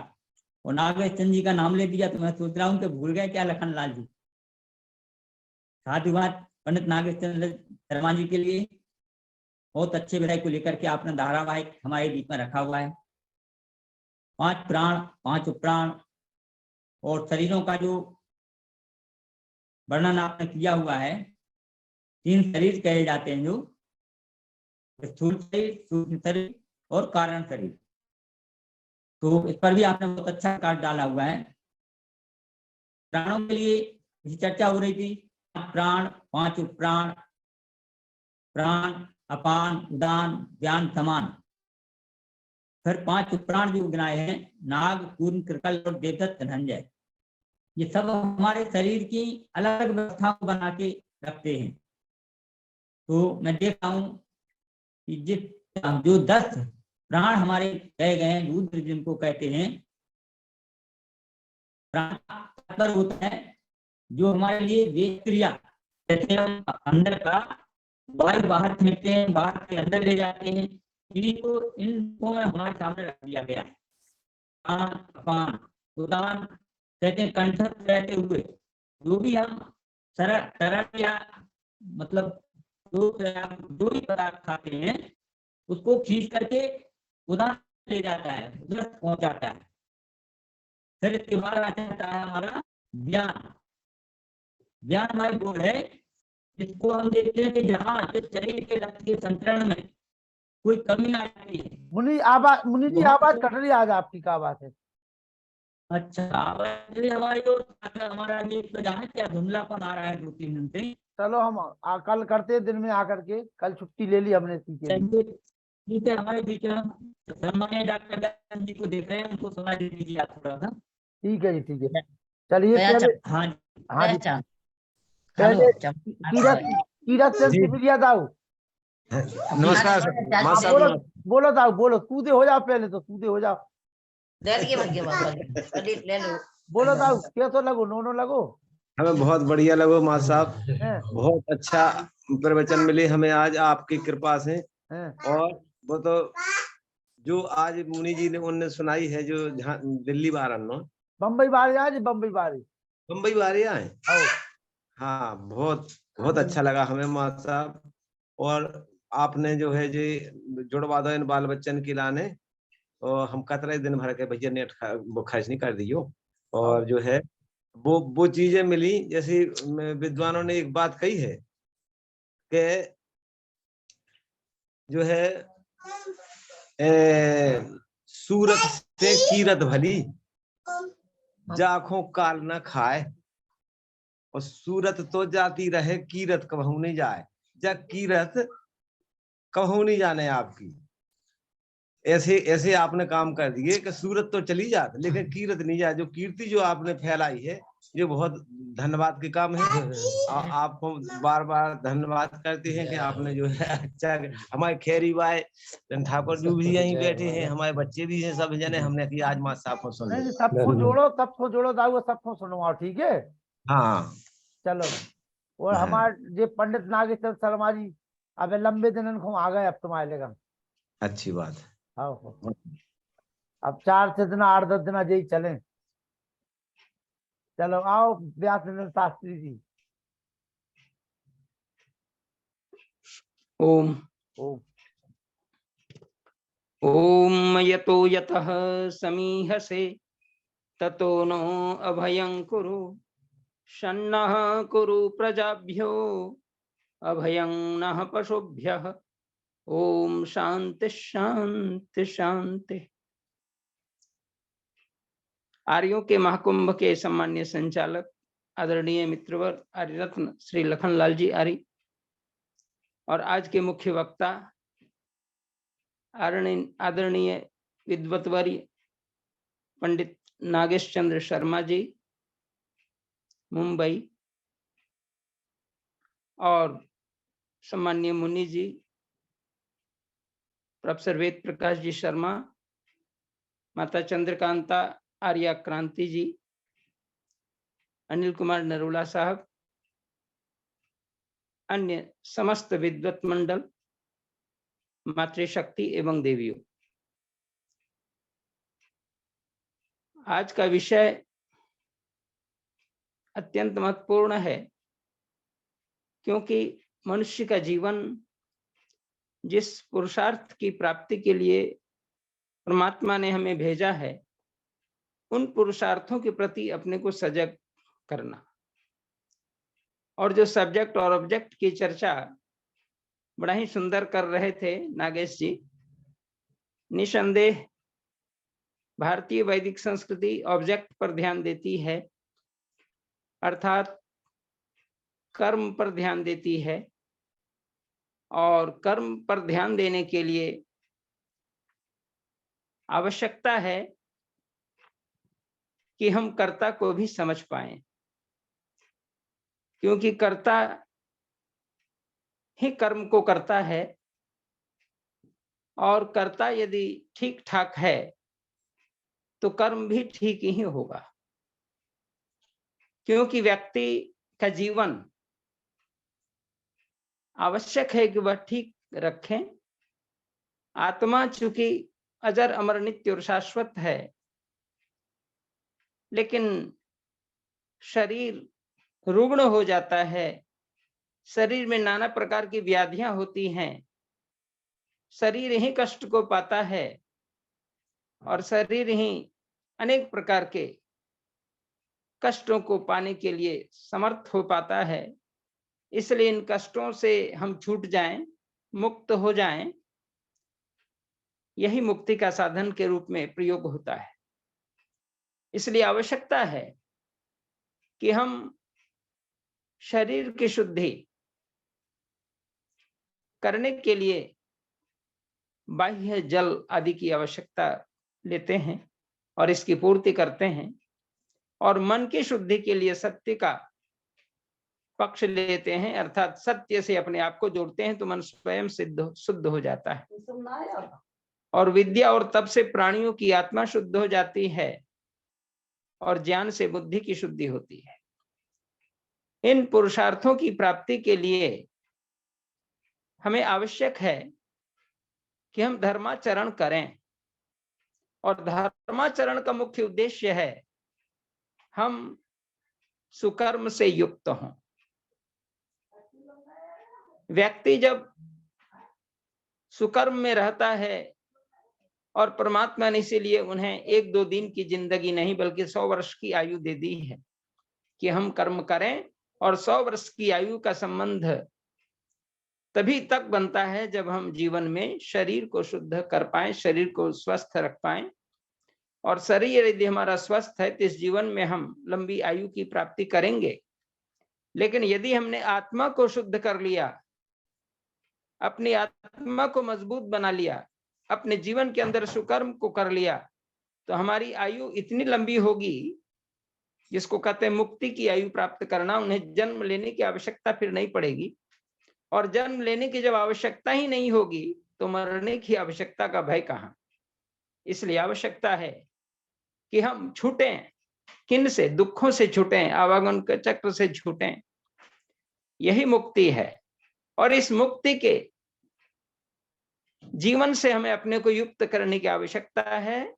और नागेश चंद्र जी का नाम ले दिया तो मैं सोच रहा हूँ कि भूल गए क्या लखनलाल जी। साधुवाद पंडित नागेश चंद्र शर्मा जी के लिए। बहुत अच्छे विषय को लेकर के आपने धारावाहिक हमारे बीच में रखा हुआ है। 5 प्राण, 5 उपप्राण और शरीरों का जो वर्णन आपने किया हुआ है, 3 शरीर कहे जाते हैं, जो स्थूल शरीर, सूक्ष्म शरीर और कारण शरीर। तो इस पर भी आपने बहुत अच्छा कार्ड डाला हुआ है। प्राणों के लिए चर्चा हो रही थी, 5 प्राण, 5 उपप्राण, प्राण, अपान, उदान, व्यान, समान। फिर 5 उपप्राण जो गिनाए हैं, नाग, कूर्म, कृकल और देवदत्त, धनंजय। ये सब हमारे शरीर की अलग अलग व्यवस्थाओं को बना के रखते हैं। तो मैं देख रहा हूँ कि जो 10 प्राण हमारे कहे गए हैं, रुद्र जिनको कहते हैं, प्राण होता है जो हमारे लिए वेद क्रिया, जैसे हम अंदर का वायु बाहर फेंकते हैं, बाहर के अंदर ले जाते हैं, इनको हमारे सामने रख दिया गया है। अपान उदान कहते हैं कंठस्थ रहते हुए जो भी हम तरल या मतलब जो भी पदार्थ खाते हैं उसको खींच करके उदान ले जाता है, उधर पहुंचाता है। फिर इसके बाद आ जाता है हमारा ज्ञान। ज्ञान हमारी वो है जिसको हम देखते हैं कि जहाँ जिस शरीर के रक्त के संचरण में कोई कमी आ जाती है। मुनि जी आवाज कट रही है आज आपकी, क्या बात है? अच्छा, आवाज हमारी ओर हमारा ये तो जाने क्या धुंधलापन आ रहा है 2-3 दिन से। चलो हम कल करते हैं दिन में आकर के, कल छुट्टी ले ली हमने इसी के लिए। ठीक है, हमारे बीच में सम्मानीय डॉक्टर दयानंद जी को देख रहे हैं, उनको सुना दीजिए आप थोड़ा सा। ठीक है जी, ठीक है। चलिए पहले, हाँ हाँ जी, पहले कीरत से शिविलिया दाऊ। नमस्कार सर। बोलो बोलो दाऊ, बोलो सूदे हो जाओ, पहले तो सूदे हो जाओ। बोलो दाऊ, कैसो लगो, नोनो लगो? हमें बहुत बढ़िया लगो माँ साहब, बहुत अच्छा प्रवचन मिले हमें आज आपकी कृपा से। और वो तो जो आज मुनि जी ने उनने सुनाई है, जो दिल्ली बारन बम्बई बारे आज, बम्बई बारे आए। हाँ, बहुत बहुत अच्छा लगा हमें माँ साहब। और आपने जो है जी जुड़वा दो इन बाल बच्चन की लाने, और हम कतरे दिन भर के भैया नेट वो खर्च नहीं कर दियो। और जो है वो चीजें मिली, जैसे विद्वानों ने एक बात कही है कि जो है सूरत से कीरत भली, जाखों काल न खाए। और सूरत तो जाती रहे, कीरत कबहू नहीं जाए। जब कीरत कबहू नहीं जाने आपकी, ऐसे ऐसे आपने काम कर दिए कि सूरत तो चली जाती लेकिन कीरत नहीं जाए। जो कीर्ति जो आपने फैलाई है, ये बहुत धन्यवाद के काम है। आपको बार बार धन्यवाद करते हैं कि आपने जो है अच्छा, हमारे खैरी भाई ठाकुर जी भी यहीं बैठे हैं, हमारे बच्चे भी हैं, सब जने हमने कि आज माँ साहब को सुन लो। सबको जोड़ो दाऊ, सबको सुनवाओ, ठीक है? हाँ चलो। और हमारे जे पंडित नागेश्वर शर्मा जी अब लंबे दिन को आ गए, अब तुम्हारे लेकर। अच्छी बात है। हाँ, अब 4 दिन 8-10 दिन यही चले। चलो आओ व्यास शास्त्री जी। ओम ओम ओम यतो यतः समीहसे ततो नो अभयं कुरु शन्नः कुरु प्रजाभ्यो अभयं नः पशुभ्यः। ओम शांति शांति शांति। आर्यों के महाकुंभ के सम्मान्य संचालक आदरणीय मित्रवर आर्य रत्न श्री लखनलाल जी आर्य और आज के मुख्य वक्ता आदरणीय विद्वतवर्य पंडित नागेश चंद्र शर्मा जी मुंबई, और सम्मान्य मुनि जी प्रोफेसर वेद प्रकाश जी शर्मा, माता चंद्रकांता आर्या क्रांति जी, अनिल कुमार नरोला साहब, अन्य समस्त विद्वत मंडल, मातृशक्ति एवं देवियों। आज का विषय अत्यंत महत्वपूर्ण है, क्योंकि मनुष्य का जीवन जिस पुरुषार्थ की प्राप्ति के लिए परमात्मा ने हमें भेजा है, उन पुरुषार्थों के प्रति अपने को सजग करना। और जो सब्जेक्ट और ऑब्जेक्ट की चर्चा बड़ा ही सुंदर कर रहे थे नागेश जी, निसंदेह भारतीय वैदिक संस्कृति ऑब्जेक्ट पर ध्यान देती है, अर्थात कर्म पर ध्यान देती है। और कर्म पर ध्यान देने के लिए आवश्यकता है कि हम कर्ता को भी समझ पाएं, क्योंकि कर्ता ही कर्म को करता है, और कर्ता यदि ठीक ठाक है तो कर्म भी ठीक ही होगा। क्योंकि व्यक्ति का जीवन आवश्यक है कि वह ठीक रखें। आत्मा चूंकि अजर अमर नित्य और शाश्वत है, लेकिन शरीर रुग्ण हो जाता है, शरीर में नाना प्रकार की व्याधियां होती हैं, शरीर ही कष्ट को पाता है और शरीर ही अनेक प्रकार के कष्टों को पाने के लिए समर्थ हो पाता है। इसलिए इन कष्टों से हम छूट जाएं, मुक्त हो जाएं, यही मुक्ति का साधन के रूप में प्रयोग होता है। इसलिए आवश्यकता है कि हम शरीर की शुद्धि करने के लिए बाह्य जल आदि की आवश्यकता लेते हैं और इसकी पूर्ति करते हैं, और मन की शुद्धि के लिए सत्य का पक्ष लेते हैं, अर्थात सत्य से अपने आप को जोड़ते हैं तो मन स्वयं शुद्ध हो जाता है। और विद्या और तप से प्राणियों की आत्मा शुद्ध हो जाती है और ज्ञान से बुद्धि की शुद्धि होती है। इन पुरुषार्थों की प्राप्ति के लिए हमें आवश्यक है कि हम धर्माचरण करें, और धर्माचरण का मुख्य उद्देश्य है हम सुकर्म से युक्त हों। व्यक्ति जब सुकर्म में रहता है, और परमात्मा ने इसीलिए उन्हें 1-2 दिन की जिंदगी नहीं बल्कि 100 वर्ष की आयु दे दी है कि हम कर्म करें, और 100 वर्ष की आयु का संबंध तभी तक बनता है जब हम जीवन में शरीर को शुद्ध कर पाए, शरीर को स्वस्थ रख पाए। और शरीर यदि हमारा स्वस्थ है तो इस जीवन में हम लंबी आयु की प्राप्ति करेंगे। लेकिन यदि हमने आत्मा को शुद्ध कर लिया, अपनी आत्मा को मजबूत बना लिया, अपने जीवन के अंदर सुकर्म को कर लिया, तो हमारी आयु इतनी लंबी होगी, जिसको कहते हैं मुक्ति की आयु प्राप्त करना। उन्हें जन्म लेने की आवश्यकता फिर नहीं पड़ेगी, और जन्म लेने की जब आवश्यकता ही नहीं होगी तो मरने की आवश्यकता का भय कहाँ। इसलिए आवश्यकता है कि हम छूटें, किन से? दुखों से छूटें, आवागमन के चक्र से छूटें। यही मुक्ति है, और इस मुक्ति के जीवन से हमें अपने को युक्त करने की आवश्यकता है,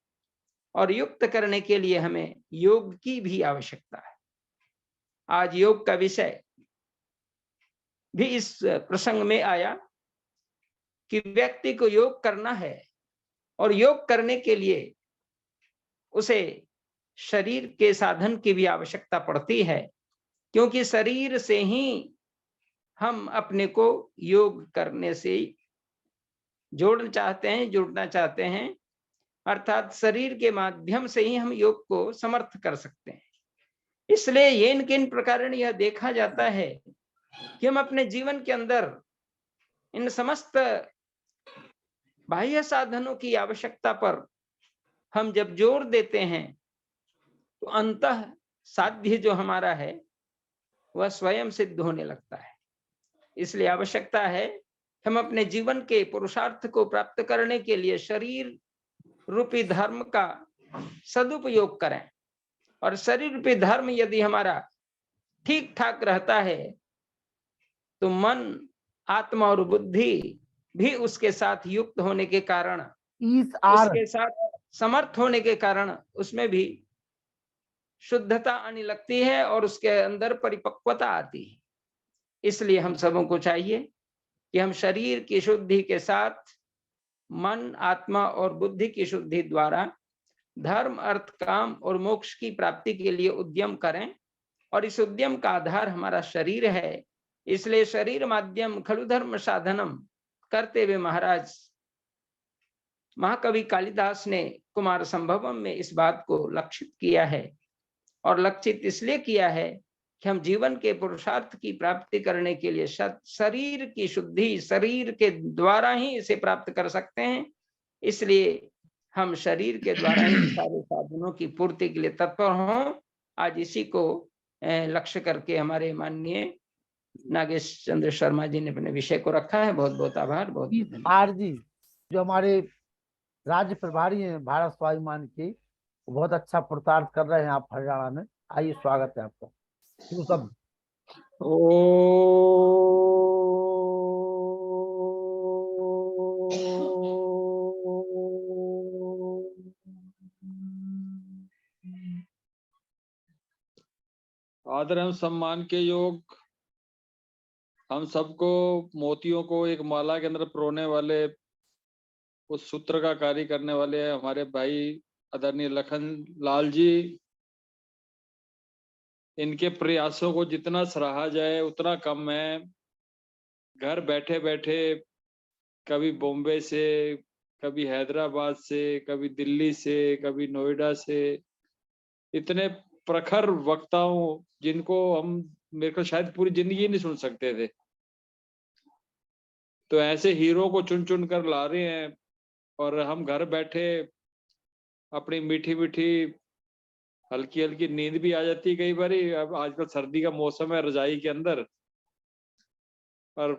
और युक्त करने के लिए हमें योग की भी आवश्यकता है। आज योग का विषय भी इस प्रसंग में आया कि व्यक्ति को योग करना है, और योग करने के लिए उसे शरीर के साधन की भी आवश्यकता पड़ती है, क्योंकि शरीर से ही हम अपने को योग करने से जुड़ना चाहते हैं, अर्थात शरीर के माध्यम से ही हम योग को समर्थ कर सकते हैं। इसलिए ये किन प्रकार यह देखा जाता है कि हम अपने जीवन के अंदर इन समस्त बाह्य साधनों की आवश्यकता पर हम जब जोर देते हैं तो अंतः साध्य जो हमारा है वह स्वयं सिद्ध होने लगता है। इसलिए आवश्यकता है हम अपने जीवन के पुरुषार्थ को प्राप्त करने के लिए शरीर रूपी धर्म का सदुपयोग करें, और शरीर रूपी धर्म यदि हमारा ठीक ठाक रहता है तो मन, आत्मा और बुद्धि भी उसके साथ युक्त होने के कारण, उसके साथ समर्थ होने के कारण उसमें भी शुद्धता आने लगती है और उसके अंदर परिपक्वता आती है। इसलिए हम सबों को चाहिए कि हम शरीर की शुद्धि के साथ मन, आत्मा और बुद्धि की शुद्धि द्वारा धर्म, अर्थ, काम और मोक्ष की प्राप्ति के लिए उद्यम करें, और इस उद्यम का आधार हमारा शरीर है। इसलिए शरीर माध्यम खलु धर्म साधनम करते हुए महाराज महाकवि कालिदास ने कुमार संभवम में इस बात को लक्षित किया है, और लक्षित इसलिए किया है कि हम जीवन के पुरुषार्थ की प्राप्ति करने के लिए शरीर की शुद्धि शरीर के द्वारा ही इसे प्राप्त कर सकते हैं। इसलिए हम शरीर के द्वारा ही सारे साधनों की पूर्ति के लिए तत्पर हों। आज इसी को लक्ष्य करके हमारे माननीय नागेश चंद्र शर्मा जी ने अपने विषय को रखा है। बहुत बहुत आभार। बहुत जी जो हमारे राज्य प्रभारी हैं भारत स्वाभिमान के, बहुत अच्छा पुरुषार्थ कर रहे हैं आप हरियाणा में। आइए, स्वागत है आपका। सब आदर एवं सम्मान के योग हम सबको मोतियों को एक माला के अंदर पिरोने वाले, उस सूत्र का कार्य करने वाले हमारे भाई आदरणीय लखन लाल जी, इनके प्रयासों को जितना सराहा जाए उतना कम है। घर बैठे बैठे कभी बॉम्बे से, कभी हैदराबाद से, कभी दिल्ली से, कभी नोएडा से, इतने प्रखर वक्ताओं जिनको हम मेरे को शायद पूरी जिंदगी नहीं सुन सकते थे, तो ऐसे हीरो को चुन चुन कर ला रहे हैं। और हम घर बैठे अपनी मीठी मीठी हल्की हल्की नींद भी आ जाती है कई बार। अब आजकल सर्दी का मौसम है, रजाई के अंदर। और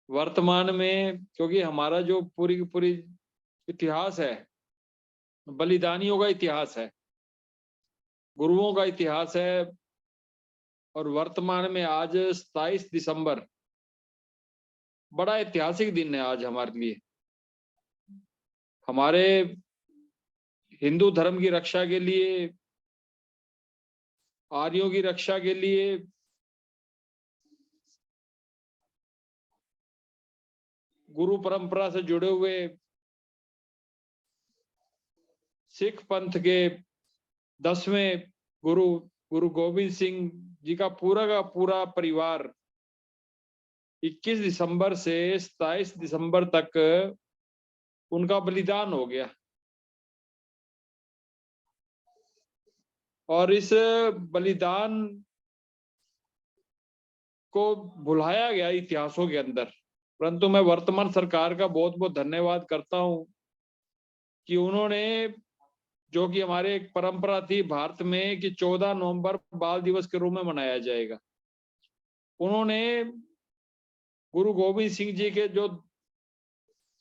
वर्तमान में क्योंकि हमारा जो पूरी की पूरी इतिहास है, बलिदानियों का इतिहास है, गुरुओं का इतिहास है, और वर्तमान में आज 27 दिसंबर बड़ा ऐतिहासिक दिन है आज हमारे लिए। हमारे हिंदू धर्म की रक्षा के लिए, आर्यों की रक्षा के लिए गुरु परंपरा से जुड़े हुए सिख पंथ के 10वें गुरु गुरु गोविंद सिंह जी का पूरा परिवार 21 दिसंबर से 27 दिसंबर तक उनका बलिदान हो गया। और इस बलिदान को भुलाया गया इतिहासों के अंदर। परंतु मैं वर्तमान सरकार का बहुत बहुत धन्यवाद करता हूं कि उन्होंने, जो कि हमारे एक परंपरा थी भारत में कि 14 नवंबर बाल दिवस के रूप में मनाया जाएगा, उन्होंने गुरु गोविंद सिंह जी के जो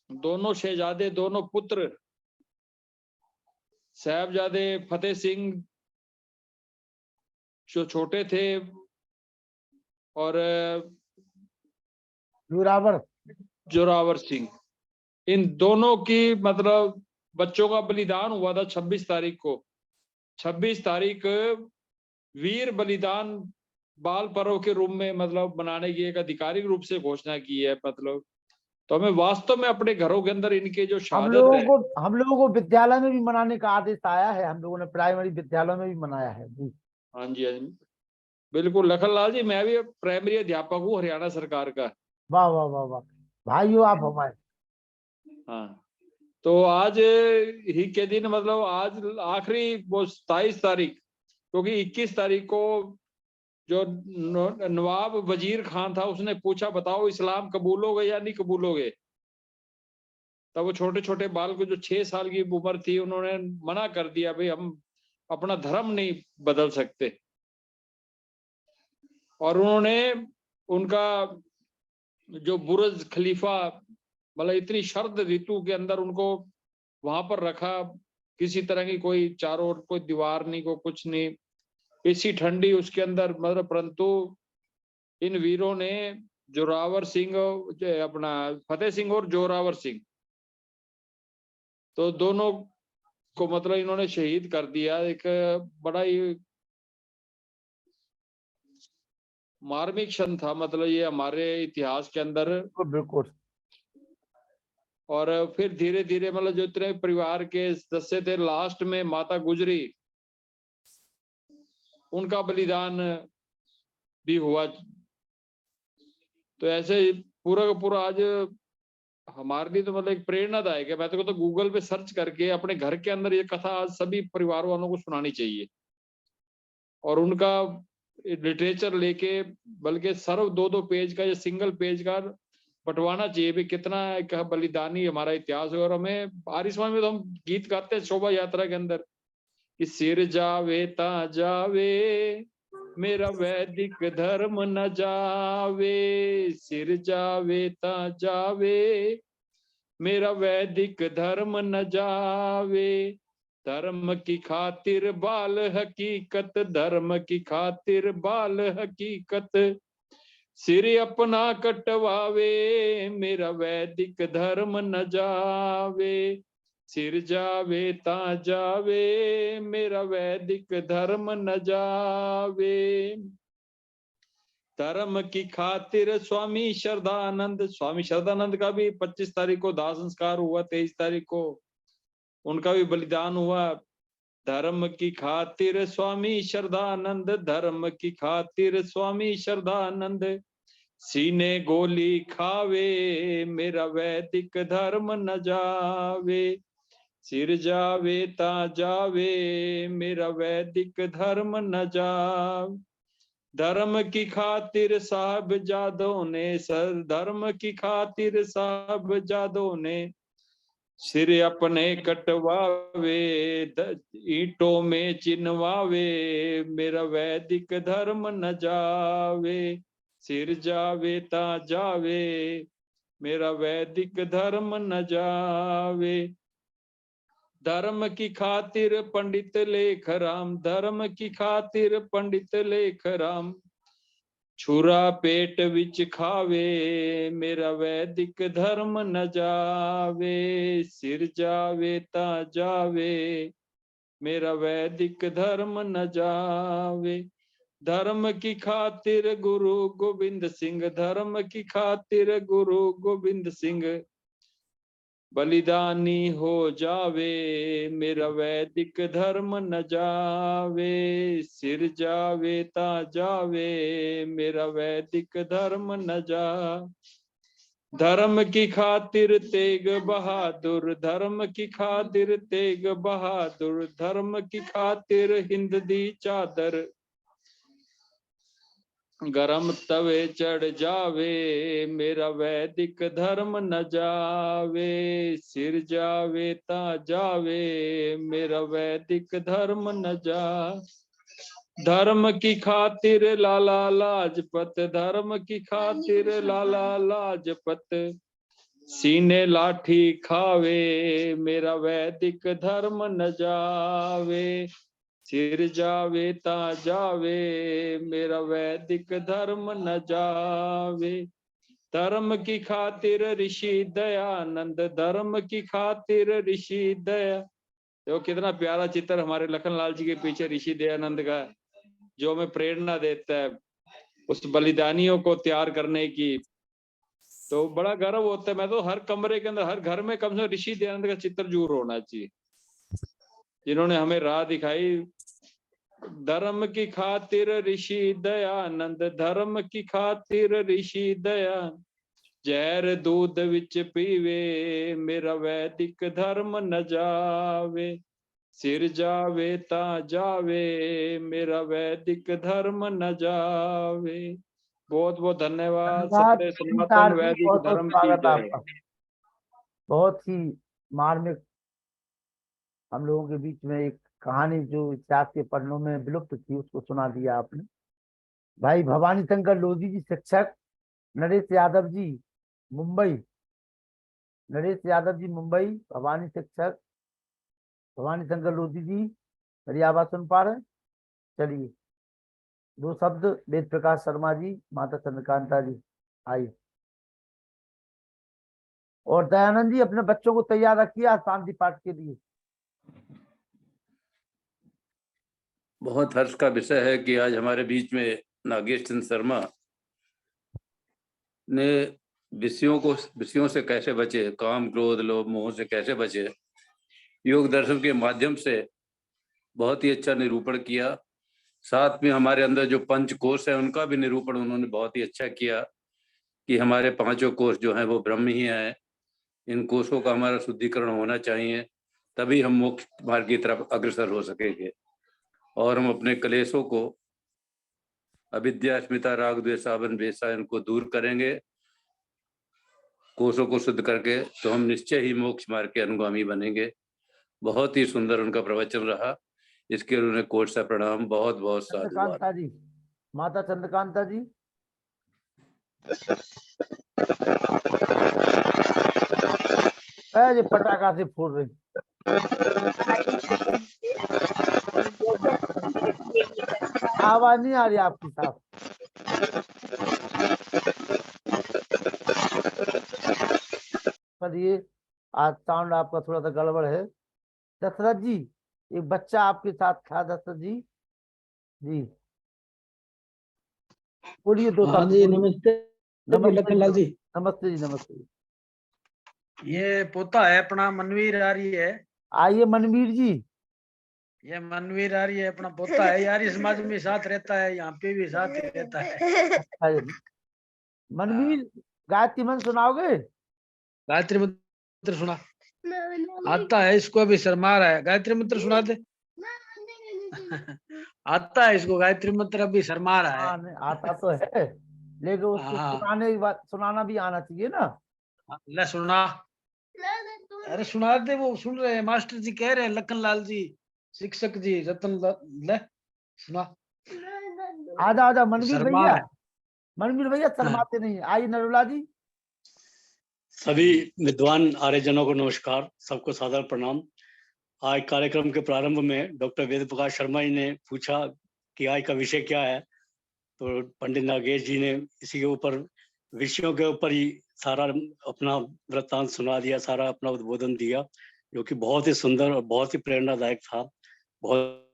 दोनों शहजादे, दोनों पुत्र, साहबजादे फतेह सिंह जो छोटे थे और जोरावर सिंह, इन दोनों की मतलब बच्चों का बलिदान हुआ था 26 तारीख को। 26 तारीख वीर बलिदान बाल पर्व के रूप में मतलब मनाने की एक आधिकारिक रूप से घोषणा की है। मतलब तो हमें वास्तव में अपने घरों के अंदर इनके जो शहादत है, हम लोगों को विद्यालय में भी मनाने का आदेश आया है। हम लोगों ने प्राइमरी विद्यालय में भी मनाया है जी। हाँ जी, हाँ जी, बिल्कुल लखनलाल जी, मैं भी प्राइमरी अध्यापक हूँ हरियाणा सरकार का। वाह वाह वाह वाह, भाइयों आप हमारे। हाँ, तो आज ही के दिन मतलब आज आखिरी वो 27 तारीख, क्योंकि 21 तारीख को जो नवाब वजीर खान था उसने पूछा बताओ इस्लाम कबूलोगे या नहीं कबूलोगे। तब वो छोटे छोटे बाल को जो 6 साल की उम्र थी, उन्होंने मना कर दिया, भाई हम अपना धर्म नहीं बदल सकते। और उन्होंने उनका जो बुर्ज खलीफा मतलब इतनी शरद ऋतु के अंदर उनको वहां पर रखा, किसी तरह की कोई चारों ओर कोई दीवार नहीं, को कुछ नहीं, इसी ठंडी उसके अंदर मतलब। परंतु इन वीरों ने जोरावर सिंह, अपना फतेह सिंह और जोरावर सिंह, तो दोनों को मतलब इन्होंने शहीद कर दिया। एक बड़ा ही मार्मिक क्षण था मतलब ये हमारे इतिहास के अंदर। बिल्कुल। और फिर धीरे धीरे मतलब जो इतने परिवार के सदस्य थे, लास्ट में माता गुजरी, उनका बलिदान भी हुआ। तो ऐसे पूरा का पूरा आज हमारे लिए तो मतलब एक प्रेरणादायक है। मैं तो गूगल पे सर्च करके अपने घर के अंदर ये कथा आज सभी परिवार वालों को सुनानी चाहिए, और उनका लिटरेचर लेके, बल्कि सर्व 2-2 पेज का या सिंगल पेज का बंटवाना चाहिए भी कितना एक बलिदानी हमारा इतिहास है। और हमें आरिस्मान में तो हम गीत गाते हैं शोभा यात्रा के अंदर कि सिर जावे ता जावे मेरा वैदिक धर्म न जावे, सिर जावे ता जावे मेरा वैदिक धर्म न जावे, धर्म की खातिर बाल हकीकत, धर्म की खातिर बाल हकीकत, सिर अपना कटवावे मेरा वैदिक धर्म न जावे, सिर जावे ता जावे मेरा वैदिक धर्म न जावे। धर्म की खातिर स्वामी श्रद्धानंद का भी 25 तारीख को दाह संस्कार हुआ, 23 तारीख को उनका भी बलिदान हुआ। धर्म की खातिर स्वामी श्रद्धानंद, धर्म की खातिर स्वामी श्रद्धानंद, सीने गोली खावे मेरा वैदिक धर्म न जावे। सिर जावे ता जावे मेरा वैदिक धर्म न जावे। धर्म की खातिर साहब जादों ने धर्म की खातिर साहब जादों ने सिर अपने कटवावे, ईंटों में चिनवावे मेरा वैदिक धर्म न जावे। सिर जावे ता जावे मेरा वैदिक धर्म न जावे। धर्म की खातिर पंडित लेख राम, धर्म की खातिर पंडित लेख राम, छुरा पेट विच खावे मेरा वैदिक धर्म न जावे। सिर जावे ता जावे मेरा वैदिक धर्म न जावे। धर्म की खातिर गुरु गोविंद सिंह, धर्म की खातिर गुरु गोविंद सिंह, बलिदानी हो जावे मेरा वैदिक धर्म न जावे। सिर जावे ता जावे मेरा वैदिक धर्म न जा। धर्म की खातिर तेग बहादुर, धर्म की खातिर तेग बहादुर, धर्म की खातिर हिंद दी चादर, गरम तवे चढ़ जावे मेरा वैदिक धर्म न जावे। सिर जावे ता जावे मेरा वैदिक धर्म न जा। धर्म की खातिर लाला लाजपत, धर्म की खातिर लाला लाजपत, सीने लाठी खावे मेरा वैदिक धर्म न जावे। सिर जावे ता जावे मेरा वैदिक धर्म न जावे। धर्म की खातिर ऋषि दयानंद, धर्म की खातिर ऋषि दया, देखो कितना प्यारा चित्र हमारे लखनलाल जी के पीछे ऋषि दयानंद का, जो हमें प्रेरणा देता है उस बलिदानियों को तैयार करने की। तो बड़ा गर्व होता है। मैं तो हर कमरे के अंदर, हर घर में कम से कम ऋषि दयानंद का चित्र जरूर होना चाहिए, जिन्होंने हमें राह दिखाई। धर्म की खातिर ऋषि दयानंद, धर्म की खातिर ऋषि दया, जहर दूध विच पीवे मेरा वैदिक धर्म न जावे। सिर जावे ता जावे मेरा वैदिक धर्म न जावे। बहुत बहुत धन्यवाद। सत्य सनातन वैदिक बहुत बहुत धर्म की स्वागत जय। आपका। बहुत ही मार्मिक हम लोगों के बीच में एक कहानी जो इतिहास के पन्नों में विलुप्त थी, उसको सुना दिया आपने। भाई भवानी शंकर लोधी जी शिक्षक, नरेश यादव जी मुंबई, नरेश यादव जी मुंबई भवानी शिक्षक, भवानी शंकर लोधी जी, मेरी आवाज सुन पा रहे हैं? चलिए दो शब्द वेद प्रकाश शर्मा जी, माता चंद्रकांता जी आइए। और दयानंद जी अपने बच्चों को तैयार रखिए आज शांति पाठ के लिए। बहुत हर्ष का विषय है कि आज हमारे बीच में नागेश चंद्र शर्मा ने विषयों से कैसे बचे, काम क्रोध लोभ मोह से कैसे बचे, योग दर्शन के माध्यम से बहुत ही अच्छा निरूपण किया। साथ में हमारे अंदर जो पंच कोश है उनका भी निरूपण उन्होंने बहुत ही अच्छा किया कि हमारे पांचों कोश जो हैं वो ब्रह्म ही हैं। इन कोशों का हमारा शुद्धिकरण होना चाहिए, तभी हम मोक्ष मार्ग की तरफ अग्रसर हो सकेंगे और हम अपने क्लेशों को, अविद्या अस्मिता राग द्वेष आवन बेसा, इनको दूर करेंगे कोशों को शुद्ध करके, तो हम निश्चय ही मोक्ष मार्ग के अनुगामी बनेंगे। बहुत ही सुंदर उनका प्रवचन रहा, इसके लिए उन्हें कोट सा प्रणाम। बहुत बहुत साधुवाद। चंद्रकांता जी, माता चंद्रकांता जी। अरे पटाखा से फोड़ रहे, आवाज नहीं आ रही आपकी साहब। पर ये आज साउंड आपका थोड़ा सा गड़बड़ है। दशरथ जी, एक बच्चा आपके साथ था दशरथ जी। जी बोलिए दो हाँ शब्द जी, बोलिए। नमस्ते नमस्ते लखनलाल जी। नमस्ते जी, नमस्ते जी। ये पोता है अपना मनवीर आ रही है। आइए मनवीर जी। ये मनवीर आ रही है, अपना पोता है यार, इस समाज में साथ रहता है, यहाँ पे भी साथ ही रहता है। अच्छा जी। मनवीर, गायत्री मंत्र सुनाओगे? गायत्री मंत्र सुना आता है इसको, अभी शर्मा रहा है। गायत्री मंत्र सुना दे। आता है इसको गायत्री मंत्र, अभी शर्मा रहा है। हाँ नहीं, आता तो है लेकिन उसको हाँ। सुनाने की बात, सुनाना भी आना चाहिए ना। ले सुना। अरे सुना दे, वो सुन रहे हैं, मास्टर जी कह रहे हैं, लखनलाल जी, शिक्षक जी, रतन ले सुना। आजा आजा मनवीर शर्मा भैया, है। मनवीर भैया शर्माते नहीं है। आइए नरुला जी। सभी विद्वान आर्यजनों को नमस्कार, सबको सादर प्रणाम। आज कार्यक्रम के प्रारंभ में डॉक्टर वेद प्रकाश शर्मा जी ने पूछा कि आज का विषय क्या है, तो पंडित नागेश जी ने इसी के ऊपर, विषयों के ऊपर ही सारा अपना वृत्तांत सुना दिया, सारा अपना उद्बोधन दिया, जो कि बहुत ही सुंदर और बहुत ही प्रेरणादायक था। बहुत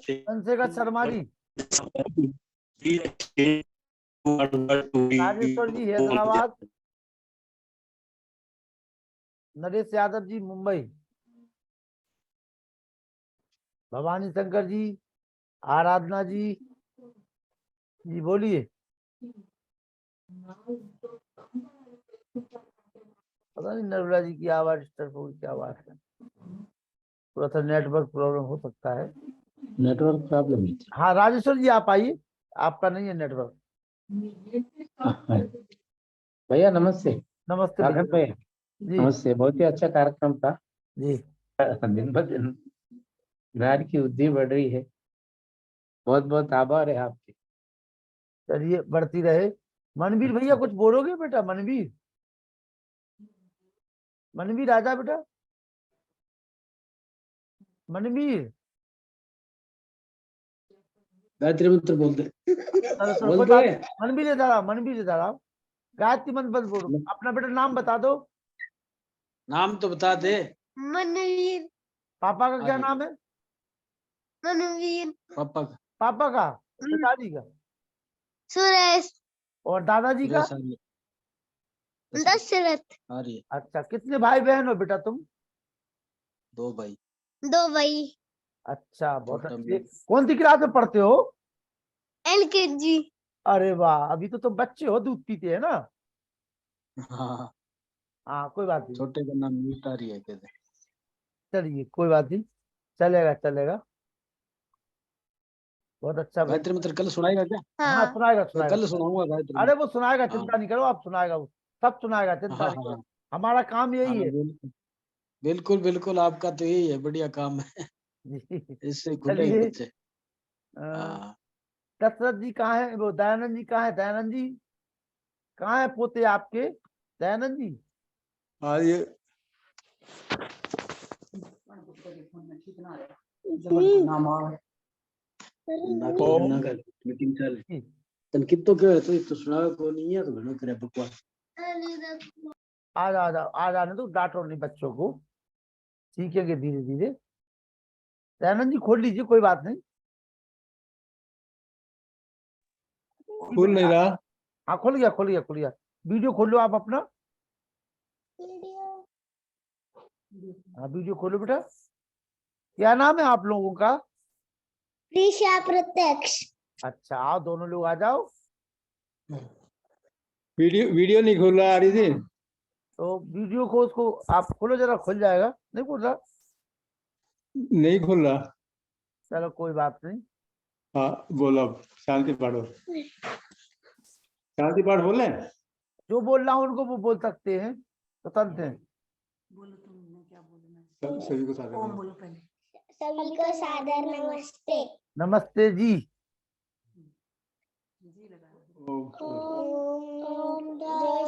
चंद्रशेखर शर्मा जी, राजेश्वर जी हैदराबाद, नरेश यादव जी मुंबई, भवानी शंकर जी, आराधना जी, जी बोलिए। पता नहीं नरुला जी की आवाज डिस्टर्ब होगी, क्या बात है, थोड़ा सा नेटवर्क प्रॉब्लम हो सकता है। Network problem. हाँ राजेश्वर जी आप आइए, आपका नहीं है नेटवर्क। भैया नमस्ते। नमस्ते राघव भैया। भैया जी नमस्ते, बहुत ही अच्छा कार्यक्रम था। जी दिन ब दिन नारी की बुद्धि बढ़ रही है, बहुत बहुत आभार है आपके। चलिए बढ़ती रहे। मनवीर भैया कुछ बोलोगे बेटा? मनवीर, मनवीर आजा बेटा, मनवीर। गायत्री मंत्र बोल दे। चलो चलो बोल कोई दे। बात नहीं। मनवीर इधर आओ, मनवीर इधर आओ। गायत्री मंत्र बस बोलो। अपना बेटा नाम बता दो। नाम तो बता दे। मनवीर। पापा का क्या आगे। नाम है? मनवीर। पापा का पापा का, पिताजी का सुरेश। और दादाजी का? दशरथ। आ रही है। अच्छा, कितने भाई बहन हो बेटा तुम? 2 भाई। 2 भाई। अच्छा बहुत छोटा अच्छे। मैं। कौन सी क्लास में पढ़ते हो? LKG। अरे वाह, अभी तो तुम बच्चे हो, दूध पीते हैं ना। हाँ, हाँ कोई बात नहीं, छोटे का नाम मीट आ रही है कहते। चलिए कोई बात नहीं, चलेगा चलेगा। बहुत अच्छा भाई। गायत्री मंत्र कल सुनाएगा क्या? हाँ सुनाएगा मैं सुनाएगा। कल सुनाऊंगा गायत्री अरे मंत्र। वो सुनाएगा, हाँ। चिंता नहीं करो आप, सुनाएगा वो, सब सुनाएगा, चिंता हाँ नहीं हाँ करो। हमारा काम यही हाँ, है। बिल्कुल बिल्कुल बिल्कुल, आपका तो यही है, बढ़िया काम है। जी इससे खुलेंगे चलिए। बच्चे। हाँ। दशरथ जी कहाँ है? वो दयानंद जी कहाँ है? दयानंद जी कहाँ है पोते आपके? दयानंद जी हाँ ये मीटिंग चल जी। तन कितो के तो सुनावे को नहीं है, तो घणो करे बकवास। आ जाने दो, डांटो नहीं बच्चों को, सीखेंगे धीरे धीरे। दयानंद जी खोल लीजिए, कोई बात नहीं। खुल नहीं रहा। हाँ खुल गया खुल गया खुल गया। वीडियो खोलो आप अपना। हाँ वीडियो खोलो बेटा। क्या नाम है आप लोगों का? प्रीशा प्रत्यक्ष। अच्छा आओ दोनों लोग आ जाओ। वीडियो नहीं खुल रहा आ रही थी। तो वीडियो को उसको आप खोलो जरा, खुल जाएगा। नहीं खुल रहा? नहीं खुल रहा। चलो कोई बात नहीं। हाँ बोलो, अब शांति पाठ शांति पाठ बोले। जो बोल रहा हूँ उनको वो बोल सकते हैं, स्वतंत्र हैं। सभी को सादर सभी को सादर नमस्ते। नमस्ते जी। ओम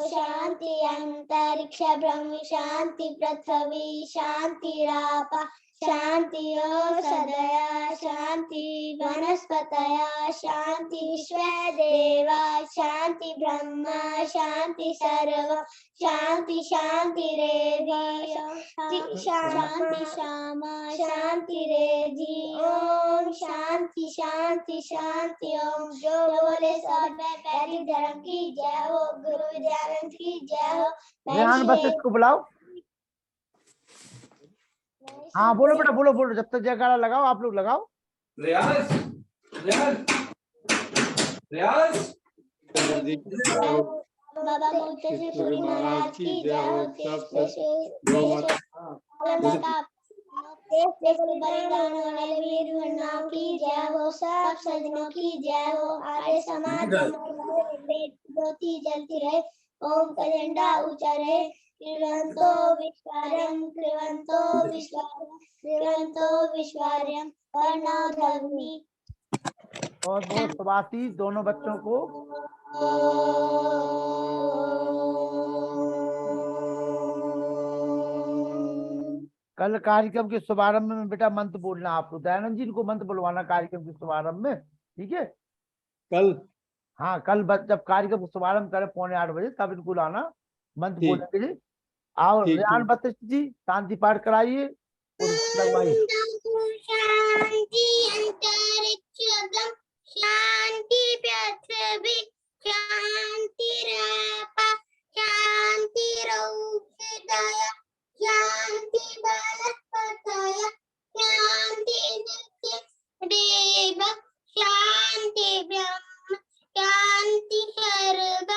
शांति अंतरिक्ष ब्रह्म शांति पृथ्वी शांति रापा शांति सदया शांति वनस्पतया शांति विश्व देवा शांति ब्रह्मा शांति सर्व शांति शांति रेधि शांति श्यामा शांति रेधि ओम शांति शांति शांति ओम। जो बोले सब पहली धर्म की जय हो, गुरु विद्यानंद की जय हो। रेहान बस इसको बुलाओ। हाँ बोलो बेटा, बोलो बोलो, जब तक जयकारा लगाओ, आप लोग लगाओ। रियाज रियाज रियाज बाबा मोंटेसोरी महाराज की जय हो। देश बलिदान वाले वीर वरनाओं की जय हो। सब सज्जनों की जय हो। आर्य समाज ज्योति जलती रहे, ओम का झंडा ऊंचा रहे। त्रिवंतो विश्वार्यम त्रिवंतो विश्वार्यम त्रिवंतो विश्वार्यम प्रणव धर्मी। और बहुत शुभाशीष दोनों बच्चों को। कल कार्यक्रम के शुभारंभ में बेटा मंत्र बोलना आप लोग, दयानंद जी को मंत्र बुलवाना कार्यक्रम के शुभारंभ में, ठीक है? कल हाँ कल जब कार्यक्रम को शुभारंभ करें 7:45 बजे, तब इनको लाना मंत्र बोलने के लिए। आओ रेहान वशिष्ठ जी शांति पाठ कराइए और लगवाइए। शांति अंतरिक्षगम शांति पृथ्वी शांति रापा शांति रौद्रदया शांति वनस्पतय शांति देव शांति ब्रह्म शांति सर्व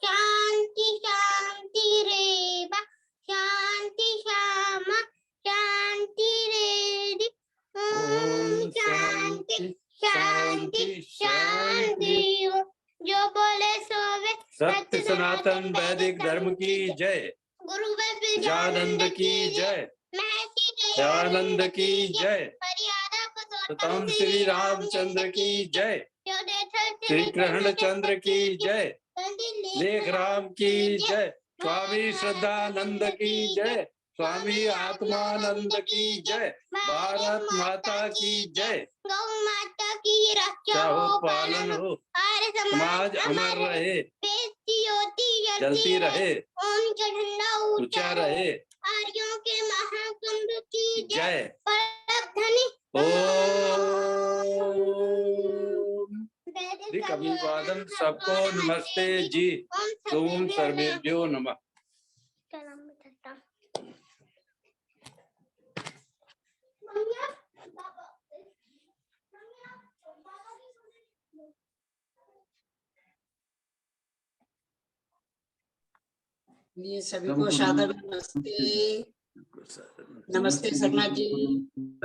शांति शांति रेव शांति श्यामा शांति रेधि ओम शांति शांति शांति। जो बोले सोवे सत्य सनातन वैदिक धर्म की जय। गुरु विद्यानंद की जय। दयानंद की जय। प्रथम श्री रामचंद्र की जय। श्री कृष्णचंद्र की जय। लेख राम की जय। स्वामी श्रद्धानंद की जय। स्वामी आत्मानंद की जय। भारत माता की जय। गौ माता की रक्षा हो पालन हो। समाज अमर रहे। देश की ज्योति जलती रहे। ओम का झंडा ऊंचा रहे। आर्यों के महाकुंभ की जय। परम धनी ओम अभिवादन सबको नमस्ते जी। ओम सर्वेभ्यो नमः। ये सभी को सादर नमस्ते। नमस्ते शर्मा जी।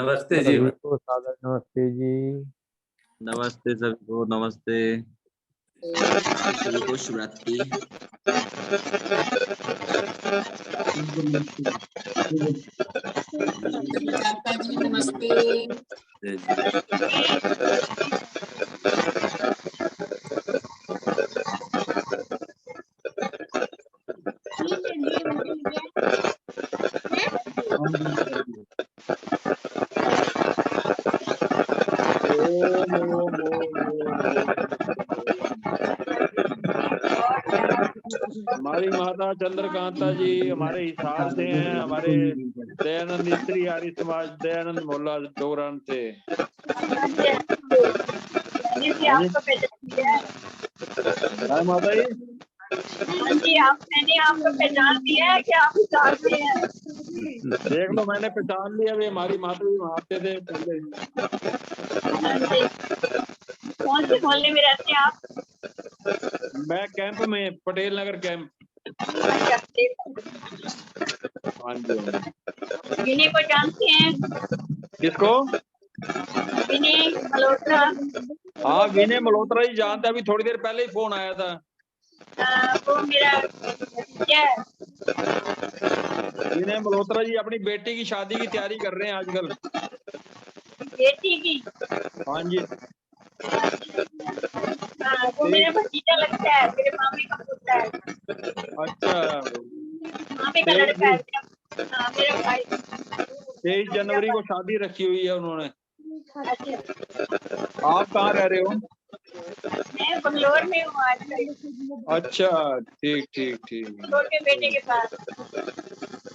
नमस्ते जी। सादर नमस्ते जी। नमस्ते सभी को, नमस्ते सभी को, शिवरात्रि। जी नमस्ते। हमारी माता चंद्रकांता जी हमारे हिसार से हैं, हमारे दयानंद स्त्री आर्य समाज दयानंद मोहल्ला डोगरान से। माता जी जी मैंने आपको पहचान लिया है कि आप जानते हैं? देख लो मैंने पहचान लिया। अभी हमारी माता जी वहाँ पे थे पहले। कौन से मोहल्ले में रहते हैं आप? मैं कैंप में, पटेल नगर कैंप। हाँ जी। विनय को जानते हैं? किसको? विनय मल्होत्रा। हाँ विनय मल्होत्रा जी जानते। अभी थोड़ी देर पहले ही फोन आया था। वो मेरा क्या है? विनय मल्होत्रा जी अपनी बेटी की शादी की तैयारी कर रहे हैं आजकल। बेटी की? हाँ जी। हाँ, वो मेरा भतीजा लगता है, मेरे मामी का पोता है। अच्छा, मामी का लड़का है मेरा। हाँ, मेरा भाई। 23 जनवरी को शादी रखी हुई है उन्होंने। अच्छा, आप कहाँ रह रहे हो? मैं बंगलोर में हूँ आज कल। अच्छा, ठीक ठीक ठीक। छोटे बेटे के पास।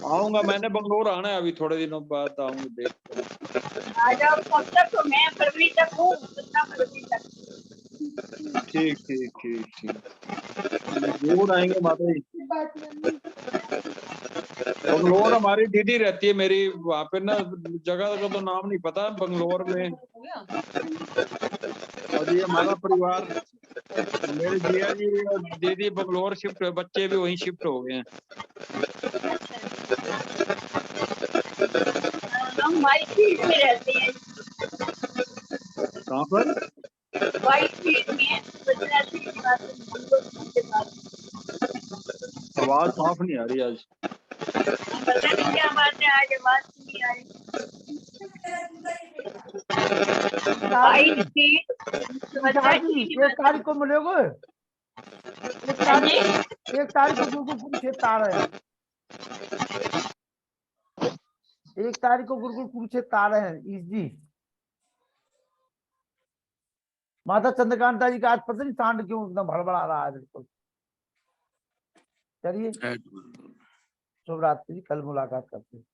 आऊंगा, मैंने बंगलोर आना है, अभी थोड़े दिनों बाद आऊंगा, देखते हैं। आ जाओ, कब तक? तो मैं फरवरी तक हूँ, 15 फरवरी तक। ठीक ठीक ठीक ठीक, जरूर आएंगे माता जी। बंगलोर हमारी दीदी रहती है मेरी, वहाँ पे ना, जगह का तो नाम नहीं पता, बंगलोर में। और ये हमारा परिवार, मेरे जिया जी और दीदी बंगलोर शिफ्ट हुए, बच्चे भी वहीं शिफ्ट हो गए हैं। हम वाइट फील्ड में रहते हैं। कहाँ पर? वाइट फील्ड में, गुजरात के पास, के पास। आवाज साफ नहीं आ रही आज। पता नहीं क्या बात है, आज आवाज नहीं आ रही। वाइट फील्ड, एक तारीख को मिलोगे? एक तारीख को गुरुकुल कुरुक्षेत्र आ रहे हैं। 1 तारीख को गुरुकुल कुरुक्षेत्र आ रहे हैं जी। माता चंद्रकांता जी का आज पता नहीं सांड क्यों एकदम भड़बड़ा रहा है बिल्कुल। चलिए, शुभ रात्रि, कल मुलाकात करते हैं।